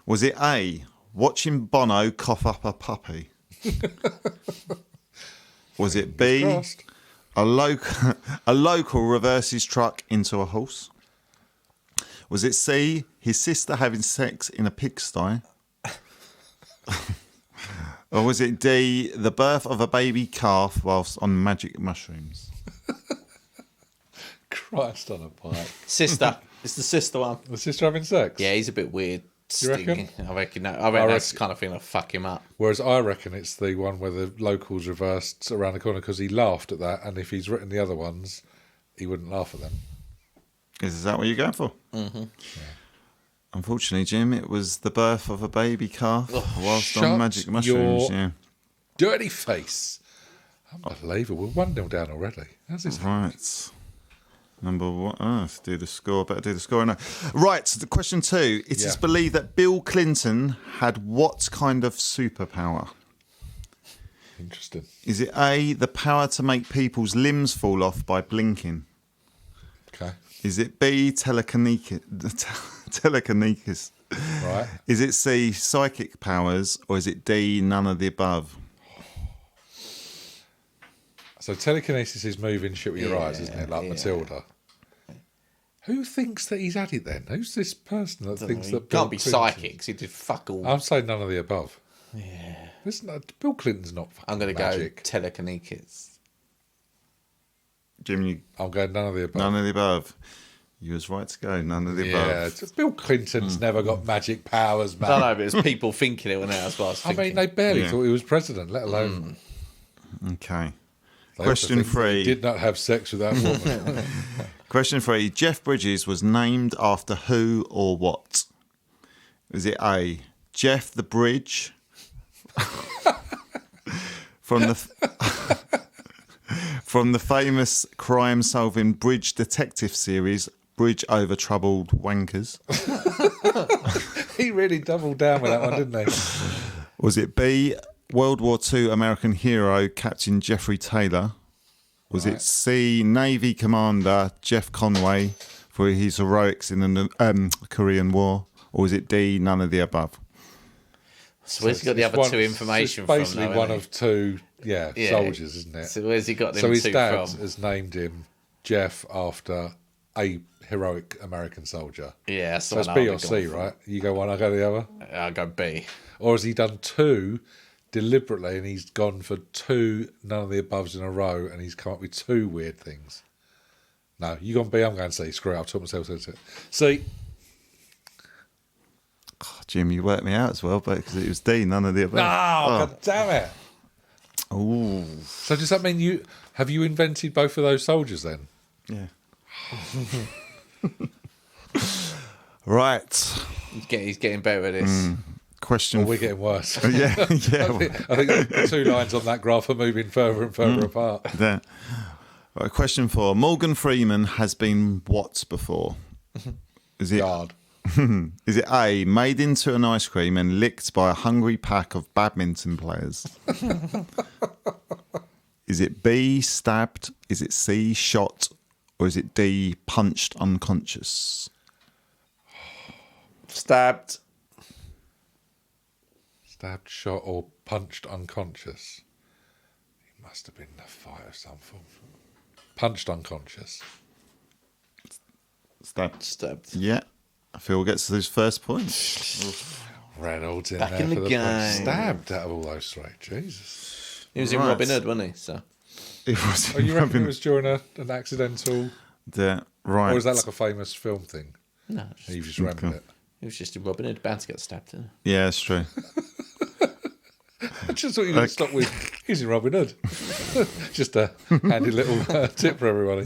Was it A, watching Bono cough up a puppy? Was it B, a local reverse his truck into a horse? Was it C, his sister having sex in a pigsty? Or was it D, the birth of a baby calf whilst on magic mushrooms? Christ on a bike. Sister. It's the sister one. The sister having sex? Yeah, he's a bit weird. You reckon? I reckon that's the kind of thing that'll fuck him up. Whereas I reckon it's the one where the locals reversed around the corner because he laughed at that, and if he's written the other ones, he wouldn't laugh at them. Is that what you're going for? Mm-hmm. Yeah. Unfortunately, Jim, it was the birth of a baby calf whilst on magic mushrooms. Your dirty face. Unbelievable. 1-0 down already. How's this? Right. Number 1. Let's do the score. Better do the score now. Right. So question 2. It is believed that Bill Clinton had what kind of superpower? Interesting. Is it A, the power to make people's limbs fall off by blinking? Okay. Is it B, telekinesis? Right. Is it C, psychic powers? Or is it D, none of the above? So telekinesis is moving shit with your eyes, isn't it? Like Matilda. Who thinks that he's had it then? Who's this person that thinks that Bill can't be Clinton... psychics. He did fuck all. I'm saying none of the above. Yeah. Bill Clinton's not fucking I'm going to go magic. telekinesis. Jim, I'm going none of the above. None of the above. You was right to go. None of the above. Yeah, Bill Clinton's never got magic powers, man. I don't know, but it's people thinking it when that's what I was thinking. I mean, they barely thought he was president, let alone... Okay. They Question 3. He did not have sex with that woman. Question 3. Jeff Bridges was named after who or what? Was it A, Jeff the Bridge? From the famous crime-solving Bridge detective series, Bridge Over Troubled Wankers? He really doubled down with that one, didn't he? Was it B, World War II American hero Captain Jeffrey Taylor? Was it C, Navy Commander Jeff Conway for his heroics in the Korean War? Or was it D, none of the above? So where's he got the other two information from? Basically one of two soldiers, isn't it? So where's he got them two from? So his dad from? has named him Jeff after a heroic American soldier. Yeah, so it's B or C, right? You go one, I go the other? I'll go B. Or has he done two deliberately and he's gone for two none of the aboves in a row and he's come up with two weird things? No, you gone B, I'm going C. Screw it, I'll talk myself into it. C. Oh, Jim, you worked me out as well, but because it was D, none of the above. God damn it. Oh. So does that mean you invented both of those soldiers then? Yeah. Right. He's getting better at this. Question. Well, we're getting worse. Yeah. I think the 2 lines on that graph are moving further and further apart. There. Right, question 4. Morgan Freeman has been what before? Is it God. Is it A, made into an ice cream and licked by a hungry pack of badminton players? Is it B, stabbed? Is it C, shot? Or is it D, punched unconscious? Stabbed. Stabbed, shot, or punched unconscious? He must have been in a fight of some form. Punched unconscious. Stabbed. Yeah. Phil gets his first point. Reynolds in Back there in the for the game. point. Stabbed out of all those three. Jesus. He was in Robin Hood, wasn't he? So. It was. Oh, you reckon it was during an accidental? Yeah, right. Or is that like a famous film thing? No. You just remembered it. He was just in Robin Hood, bound to get stabbed, isn't Yeah, that's true. I just thought you were going to stop with, he's in Robin Hood. Just a handy little tip for everybody.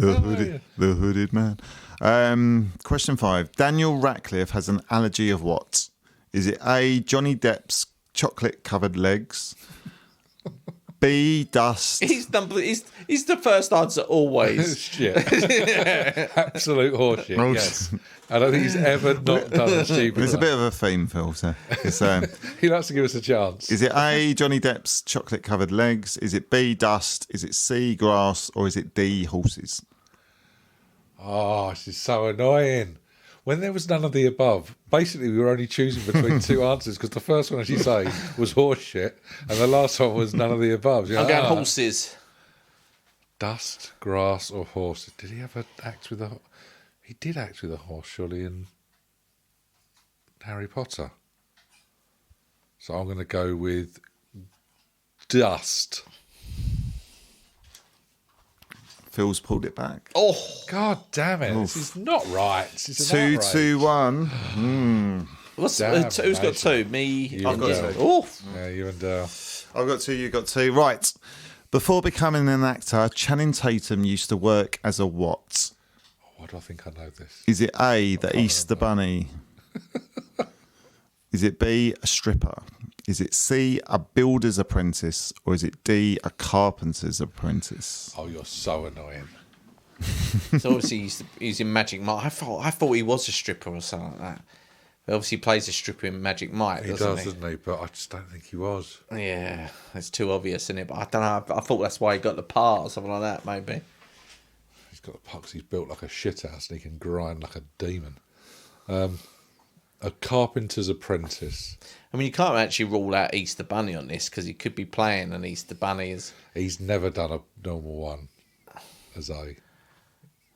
The hooded man. Question 5. Daniel Radcliffe has an allergy of what? Is it A, Johnny Depp's chocolate-covered legs? B, dust. He's the first answer always. Shit. Absolute horseshit, yes. I don't think he's ever not done a stupid It's a bit of a theme, Phil. So he likes to give us a chance. Is it A, Johnny Depp's chocolate-covered legs? Is it B, dust? Is it C, grass? Or is it D, horses? Oh, this is so annoying. When there was none of the above, basically we were only choosing between two answers because the first one, as you say, was horse shit, and the last one was none of the above. I'm going horses. Dust, grass, or horse. Did he ever act with a... He did act with a horse, surely, in Harry Potter. So I'm going to go with dust. Phil's pulled it back. Oh, God damn it. Oof. This is not right. This is 2-2-1. Who's got two? Me? I've got two. Oh. Yeah, you and I've got two, you got two. Right. Before becoming an actor, Channing Tatum used to work as a what? Why do I think I know this? Is it A, the Easter Bunny? Is it B, a stripper? Is it C, a builder's apprentice? Or is it D, a carpenter's apprentice? Oh, you're so annoying. So obviously he's in Magic Mike. I thought he was a stripper or something like that. But obviously he plays a stripper in Magic Mike, doesn't he? But I just don't think he was. Yeah, it's too obvious, isn't it? But I don't know. I thought that's why he got the part or something like that, maybe. He's got the part because he's built like a shithouse and he can grind like a demon. A carpenter's apprentice. I mean, you can't actually rule out Easter Bunny on this because he could be playing an Easter Bunny. He's never done a normal one as a...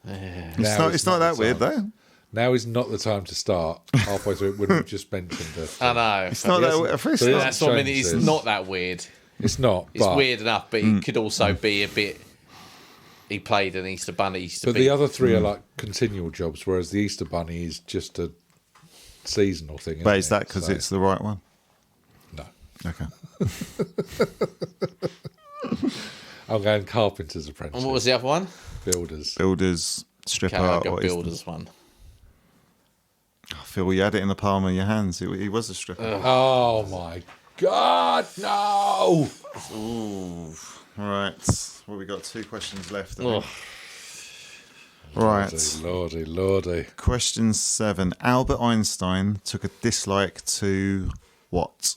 It's not that weird, though. Now is not the time to start. Halfway through it would have just mentioned it. I know. It's not that weird. That's what I mean. It's not that weird. It's not. It's weird enough, but it could also be a bit... He played an Easter Bunny. But the other three are like continual jobs, whereas the Easter Bunny is just a seasonal thing. But is that because it's the right one? No. Okay. I'm going carpenter's apprentice. And what was the other one? Builders, stripper, or builders one. I feel you had it in the palm of your hands. He was a stripper. Oh my God, no! Ooh. All right. Well, we got 2 questions left. Right. Lordy. Question 7. Albert Einstein took a dislike to what?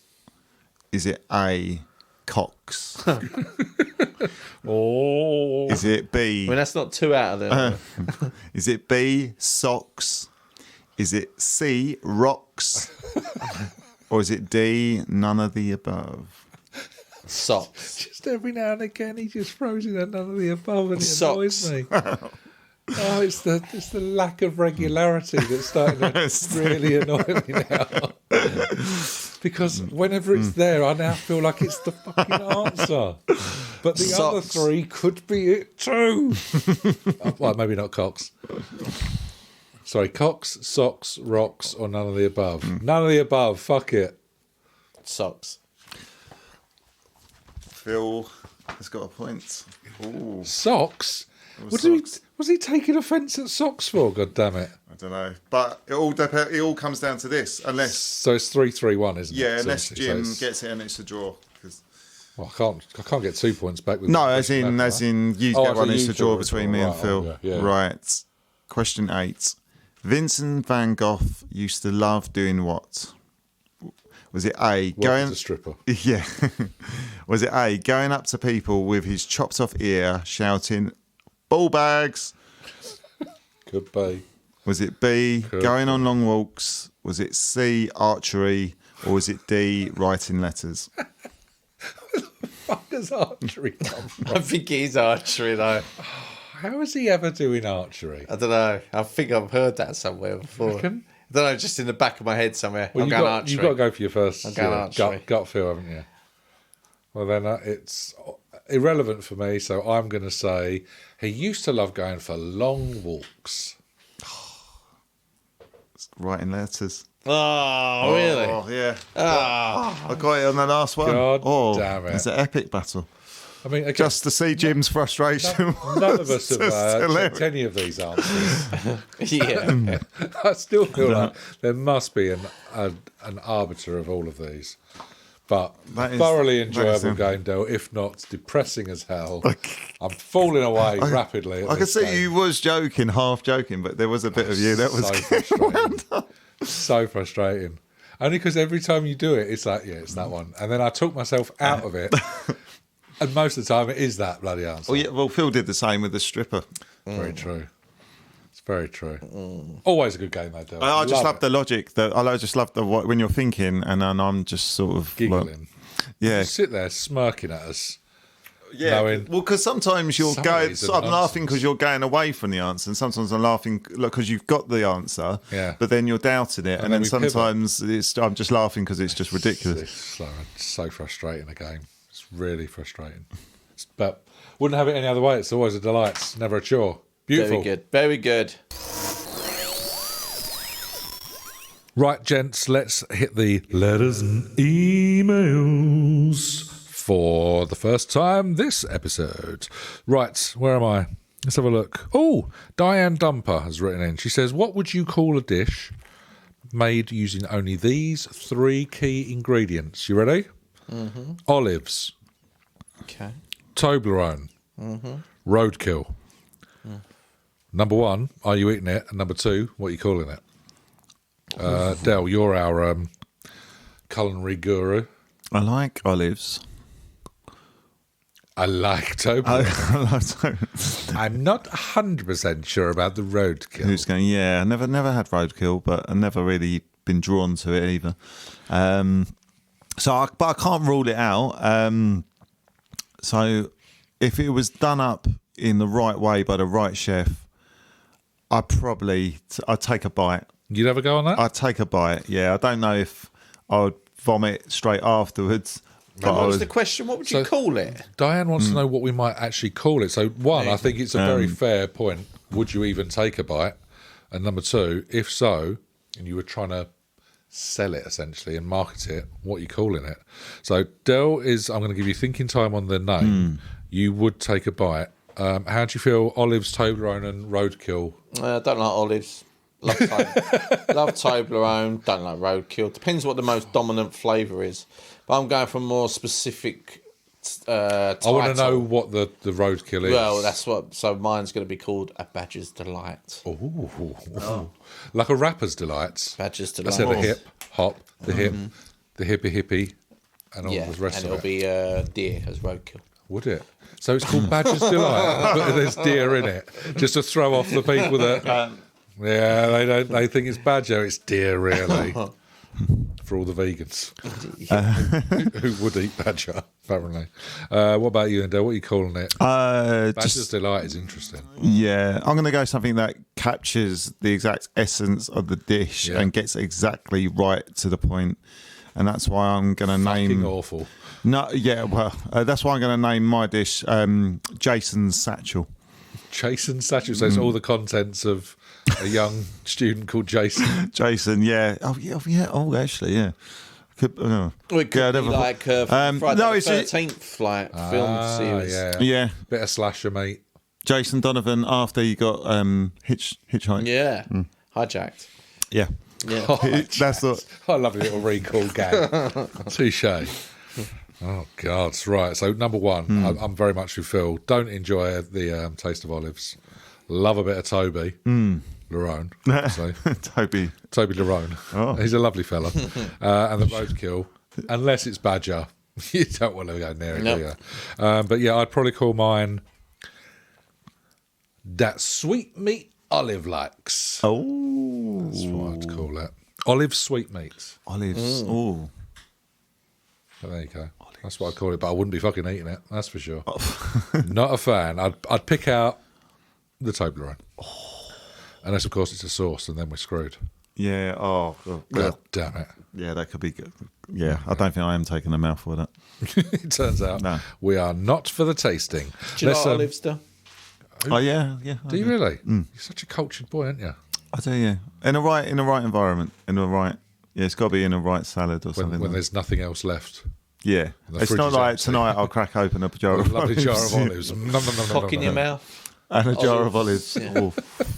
Is it A, cocks? Oh. Is it B? Well, that's not 2 out of them. Is it B, socks? Is it C, rocks? Or is it D, none of the above? Socks. Just every now and again, he just throws in none of the above, and it annoys me. Oh, it's the lack of regularity that's starting to really annoy me now. Because whenever it's there, I now feel like it's the fucking answer. But the other 3 could be it too. Well, maybe not cocks. Sorry, cocks, socks, rocks, or none of the above. None of the above. Fuck it. Socks. Phil has got a point. Ooh. Socks? Was he taking offence at socks for? God damn it! I don't know, but it all comes down to this. Unless so, it's 3-3-1, isn't it? Yeah, unless Jim gets it and it's a draw. Well, I can't get 2 points back. With no, as in you get one. It's a draw between me and Phil. Yeah. Right. Question 8. Vincent van Gogh used to love doing what? Was it A, going... a stripper. Yeah. Was it A, going up to people with his chopped off ear, shouting, ball bags? Could be. Was it B, going on long walks? Was it C, archery? Or was it D, writing letters? Where the fuck does archery come from? I think it is archery, though. How is he ever doing archery? I don't know. I think I've heard that somewhere before. I don't know, just in the back of my head somewhere. Well, I'm going archery. You've got to go for your first archery. gut feel, haven't you? Well, then it's irrelevant for me, so I'm going to say he used to love going for long walks. Writing letters. Oh, really? Oh, yeah. I got it on the last one. God damn it. It's an epic battle. I mean, again, just to see Jim's frustration. None of us have checked any of these answers. Yeah. I still feel like there must be an arbiter of all of these. But thoroughly enjoyable game, Del, if not depressing as hell. I'm falling away rapidly. I can see you was joking, half joking, but there was a bit of you that was so frustrating. So frustrating. Only because every time you do it, it's like, yeah, it's that one. And then I talk myself out of it. And most of the time, it is that bloody answer. Well, Phil did the same with the stripper. Very true. It's very true. Always a good game, though, Del. I just love the logic. I just love when you're thinking, and then I'm just sort of giggling. Yeah, you sit there smirking at us. Yeah, knowing well, because sometimes you're going. I'm laughing because you're going away from the answer, and sometimes I'm laughing because you've got the answer. Yeah. But then you're doubting it, and then sometimes I'm just laughing because it's just ridiculous. It's so frustrating a game. It's really frustrating. But wouldn't have it any other way. It's always a delight. It's never a chore. Beautiful. Very good. Very good. Right, gents, let's hit the letters and emails for the first time this episode. Right, where am I? Let's have a look. Oh, Diane Dumper has written in. She says, what would you call a dish made using only these 3 key ingredients? You ready? Mm-hmm. Olives. Okay. Toblerone. Mm-hmm. Roadkill. Mm. Number 1, are you eating it? And number 2, what are you calling it? Del, you're our culinary guru. I like olives. I like Toblerone. I'm not 100% sure about the roadkill. Who's going? Yeah, I never had roadkill, but I've never really been drawn to it either. But I can't rule it out. So if it was done up in the right way by the right chef, I'd take a bite. You'd have a go on that? I'd take a bite, yeah. I don't know if I would vomit straight afterwards. But what was the question? What would you call it? Diane wants to know what we might actually call it. So, 1, I think it's a very fair point. Would you even take a bite? And number 2, if so, and you were trying to sell it essentially and market it, what are you calling it? So, Del I'm going to give you thinking time on the name. You would take a bite. How do you feel? Olives, Toblerone, and roadkill? I don't like olives. Love Toblerone. Don't like roadkill. Depends what the most dominant flavour is. But I'm going for more specific title. I want to know what the roadkill is. Well, that's what. So mine's going to be called a Badger's Delight. Oh. Like a rapper's delights. Badger's Delight. I said the hip hop, the hip, the hippie, and all the rest of it. And it'll be deer as roadkill. Would it? So it's called Badger's Delight, but there's deer in it, just to throw off the people that. Yeah, they think it's badger. It's deer, really. For all the vegans who would eat badger, apparently. What about you, Endell? What are you calling it? Badger's Delight is interesting. Yeah, I'm going to go something that captures the exact essence of the dish and gets exactly right to the point. And that's why I'm going to name... Fucking awful. No, yeah, well, that's why I'm going to name my dish Jason's Satchel. Jason's Satchel. So it's all the contents of a young student called Jason. Jason, yeah. Oh, yeah. Oh, actually, yeah. It could be like Friday the 13th like film series. Yeah. Bit of slasher, mate. Jason Donovan after he got hitchhiked. Yeah. Hijacked. Yeah. That's what. I love a little recall gag. Touche. Oh, God. Right. So, number 1, I'm very much with Phil. Don't enjoy the taste of olives. Love a bit of Toby. Lerone. Toby Lerone. Oh. He's a lovely fella. And the roadkill, unless it's badger, you don't want to go near it, do you? But yeah, I'd probably call mine that sweet meat olive likes. Oh. That's what I'd call it. Olive sweetmeats. Olives. Oh. But there you go. That's what I'd call it, but I wouldn't be fucking eating it, that's for sure. Not a fan. I'd pick out the Toblerone. Unless, of course, it's a sauce, and then we're screwed. Yeah, God damn it. Yeah, that could be good. Yeah, I don't think I am taking a mouthful of that. It turns out we are not for the tasting. Do you like olives, though? Oh, yeah. Do you really? You're such a cultured boy, aren't you? I do, yeah. In the right environment, it's got to be in a right salad or something. When there's nothing else left. Yeah. It's not like tonight I'll crack open a jar of olives. Jar of olives. Cock in your mouth. And a jar of olives.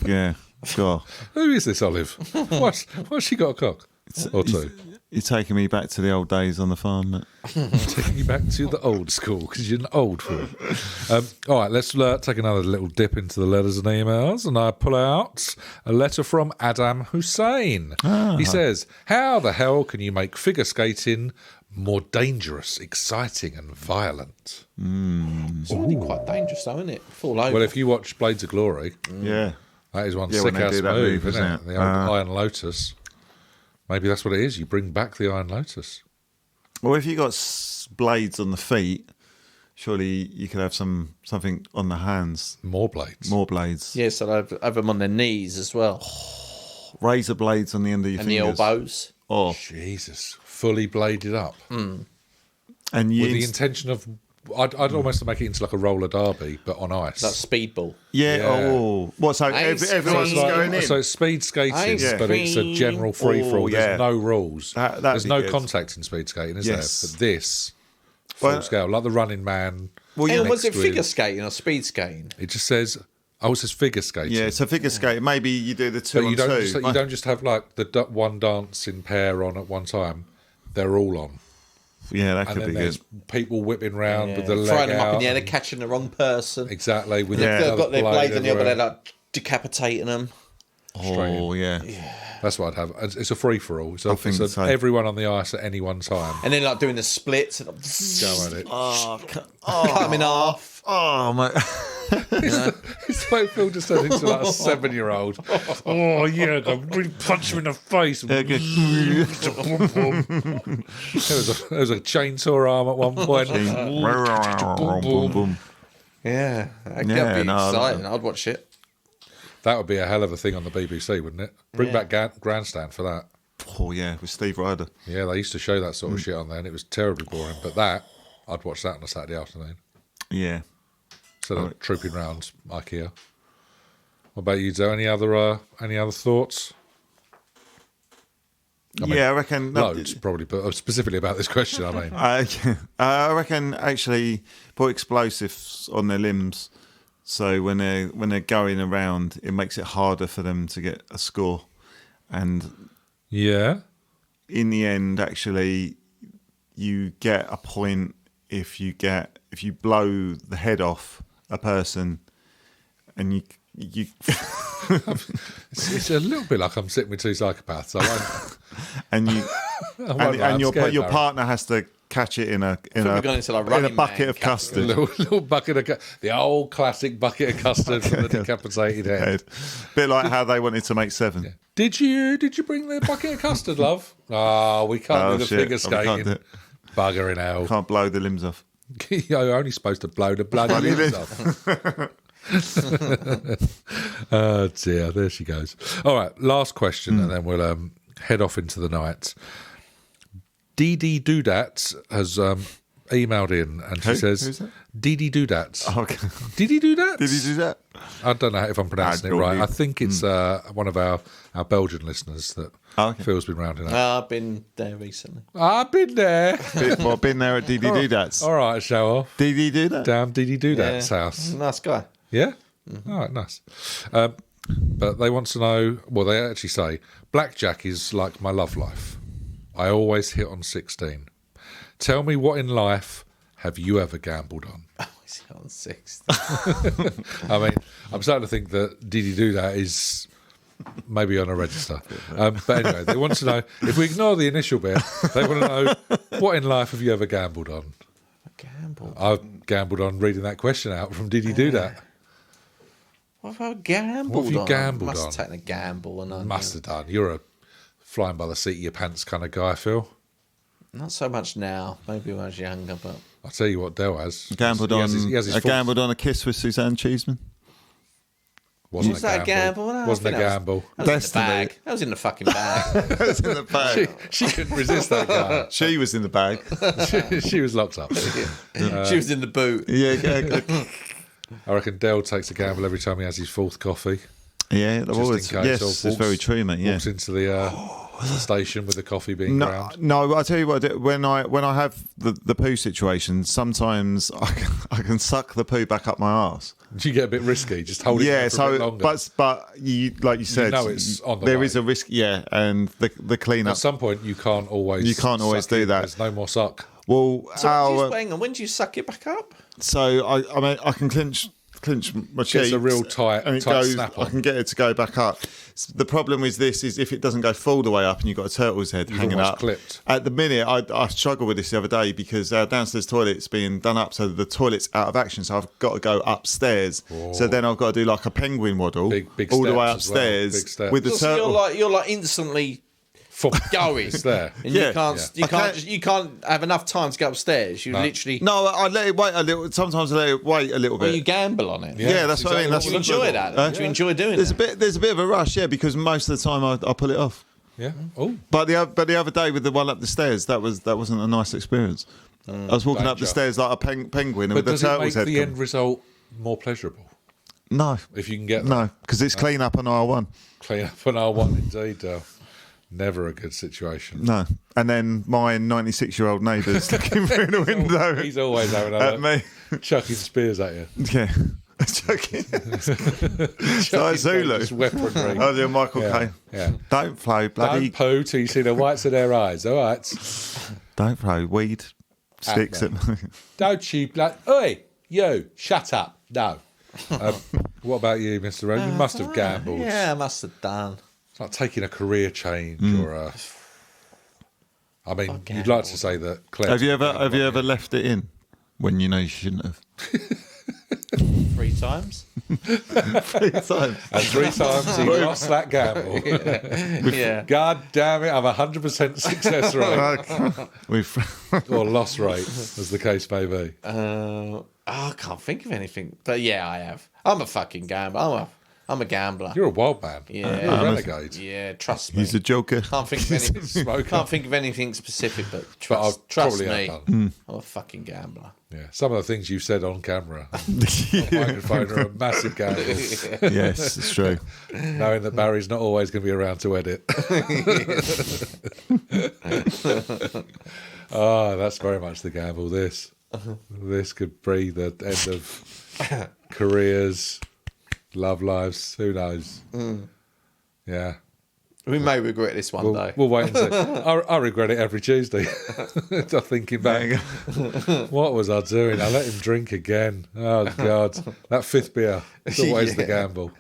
Yeah. God. Who is this Olive? What's she got a cock? Or two? You're taking me back to the old days on the farm, mate. Taking you back to the old school because you're an old fool. All right, let's take another little dip into the letters and emails, and I pull out a letter from Adam Hussein. He says, "How the hell can you make figure skating more dangerous, exciting, and violent?" It's already quite dangerous, though, isn't it? Fall over. Well, if you watch Blades of Glory, Yeah. that is one Yeah, sick when they ass do that move, move, isn't it? isn't it? The old Iron Lotus. Maybe that's what it is. You bring back the Iron Lotus. Well, if you got blades on the feet, surely you could have something on the hands. More blades. More blades. Yeah, so they have them on their knees as well. Razor blades on the end of your And fingers. the elbows. Oh. Jesus. Fully bladed up. And With the intention of... I'd almost make it into like a roller derby, but on ice. Like speedball. Yeah. Oh. What, so everyone's going in? So it's speed skating, Ice but it's a general free-for-all. There's no rules. There's no good. contact in speed skating, is Yes. there? But this, full scale, like the Running Man. Well, And was it figure skating or speed skating? It just says... Oh, it says figure skating. Yeah, so figure skating. Maybe you do the two But on two. you don't just have like the one dancing pair on at one time. They're all on. Yeah, that And could then be there's good. people whipping round with the leg Throwing them out. up in the air, they're catching the wrong person. Exactly. With They've the got their blades on the other, everywhere. they're like decapitating them. Oh, yeah. That's what I'd have. It's a free-for-all. I think So so. everyone on the ice at any one time. And then like doing the splits and Go at it. cut them in half. Oh, mate. It's like Phil just turned into like a 7-year-old. Oh, yeah, I really punch him in the face. There was a chainsaw arm at one point. Boom, boom. Yeah, that'd be no, exciting. I'd watch it. That would be a hell of a thing on the BBC, wouldn't it? Bring back Grandstand for that. Oh, yeah, with Steve Ryder. Yeah, they used to show that sort of shit on there, and it was terribly boring. But I'd watch that on a Saturday afternoon. Yeah. Instead of trooping round IKEA. What about you, Joe? Any other thoughts? I reckon... Loads, probably, but specifically about this question, I mean. I reckon actually put explosives on their limbs, so when they're going around, it makes it harder for them to get a score. And yeah, in the end, actually, you get a point if you blow the head off a person, and you. it's a little bit like I'm sitting with two psychopaths. I won't. and your partner has to catch it in a bucket of custard. Little bucket of the old classic bucket of custard from the decapitated head. Bit like how they wanted to make Seven. Yeah. Did you bring the bucket of custard, love? Oh, we can't do the figure skating. Bugger in hell. Can't blow the limbs off. You're only supposed to blow the bloody limbs off. Oh dear, there she goes. All right, last question, and then we'll head off into the night. Dee Doodat has emailed in, and she says, Who's that? Dee Doodat. Oh, okay. Dee Doodat? Did he do that? I don't know if I'm pronouncing it right. I think it's one of our Belgian listeners that Phil's been rounding up. I've been there recently. I've been there. Been there at Dee Doodat's. All right, show off. Dee Doodat? Down Dee Doodat's house. Nice guy. Yeah? All right, nice. But they want to know, well, they actually say, blackjack is like my love life. I always hit on 16. Tell me, what in life have you ever gambled on? Always hit on 6. I mean, I'm starting to think that Did He Do That is maybe on a register. But anyway, they want to know, if we ignore the initial bit, they want to know, what in life have you ever gambled on? Gambled? I've gambled on reading that question out from Did He Do That? What have I gambled What have you on? gambled Must on? have taken a gamble. And Must have done. You're a flying by the seat of your pants kind of guy, Phil. Not so much now. Maybe when I was younger, but... I'll tell you what Del has. Gambled on a kiss with Suzanne Cheeseman. Wasn't Was that a gamble? No, Wasn't a gamble. That was in the bag. That was in the fucking bag. That was in the bag. She couldn't resist that guy. She was in the bag. She was locked up. She was in the boot. Yeah. I reckon Del takes a gamble every time he has his fourth coffee. Yeah, Just in case, yes, it's very true, mate. Yeah. Walks into the station with the coffee being ground? No, I tell you what. When I have the poo situation, sometimes I can suck the poo back up my arse. You get a bit risky, just holding it for a bit longer. But you, like you said, it's on the there way. is a risk. Yeah, and the cleanup. At some point, you can't always do that. There's no more suck. Well, when do you suck it back up? So I mean, I can clinch my cheeks. It's a real tight snap on. I can get it to go back up. The problem with this is if it doesn't go full the way up and you've got a turtle's head hanging up. Clipped. At the minute, I struggle with this the other day because our downstairs toilet's being done up, so the toilet's out of action. So I've got to go upstairs. Whoa. So then I've got to do like a penguin waddle big all the way upstairs with the turtle. You're like instantly going there. And you can't have enough time to go upstairs. You literally I let it wait a little. Sometimes I let it wait a little bit. Well, you gamble on it. Yeah, that's what I mean. Do you enjoy that? Do you enjoy doing that? There's a bit of a rush, because most of the time I pull it off. Yeah. Oh. But the other day with the one up the stairs, that wasn't a nice experience. I was walking up the stairs like a penguin, and with the turtle's head. Does it make the end result more pleasurable? No. If you can get that. No, because it's clean up on R1. Clean up on R1, indeed. Never a good situation. No. And then my 96-year-old neighbour's looking through the window. He's always having at me. Chucking spears at you. Yeah. Chucking. Like Zulu. Weaponry. Oh, yeah, Michael Caine. Yeah. Don't throw bloody... Don't poo till you see the whites of their eyes, all right? Don't throw weed sticks at me. Don't you... Oi, you, shut up. No. What about you, Mr. Rowe? You must have gambled. Yeah, I must have done. It's like taking a career change or a... I mean, you'd like to say that Claire... Have you ever left it in when you know you shouldn't have? 3 times. 3 times. And 3 times he lost that gamble. Yeah. God damn it, I'm 100% success rate. Or loss rate, as the case may be. I can't think of anything. But yeah, I have. I'm a fucking gambler. I'm a gambler. You're a wild man. Yeah. You're a renegade. Yeah, trust me. He's a joker. Can't think of anything specific, but trust me. I'm a fucking gambler. Yeah, some of the things you've said on camera, on microphone, are a massive gamble. Yes, it's true. Knowing that Barry's not always going to be around to edit. That's very much the gamble. This could be the end of careers, love lives. Who knows? Yeah. We may regret this one day. We'll wait and see. I regret it every Tuesday. Thinking back, what was I doing? I let him drink again. Oh, God. That 5th beer. It's always the gamble.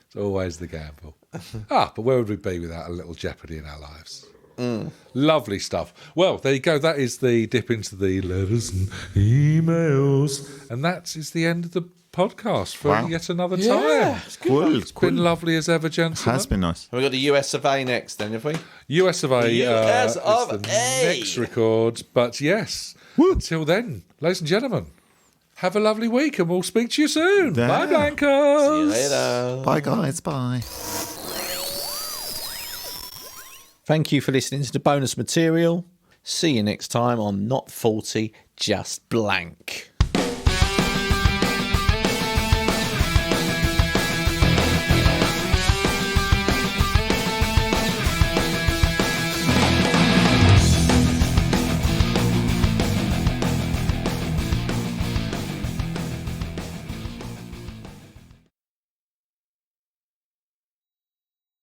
It's always the gamble. But where would we be without a little jeopardy in our lives? Lovely stuff. Well, there you go. That is the dip into the letters and emails. And that is the end of the podcast for yet another time. Yeah, it's been lovely as ever, gentlemen. It has been nice. We've got the US of A next then, have we? US of A US is of the A. next record. But yes, until then, ladies and gentlemen, have a lovely week and we'll speak to you soon. Yeah. Bye, Blankers. See you later. Bye, guys. Bye. Thank you for listening to the bonus material. See you next time on Not 40, Just Blank.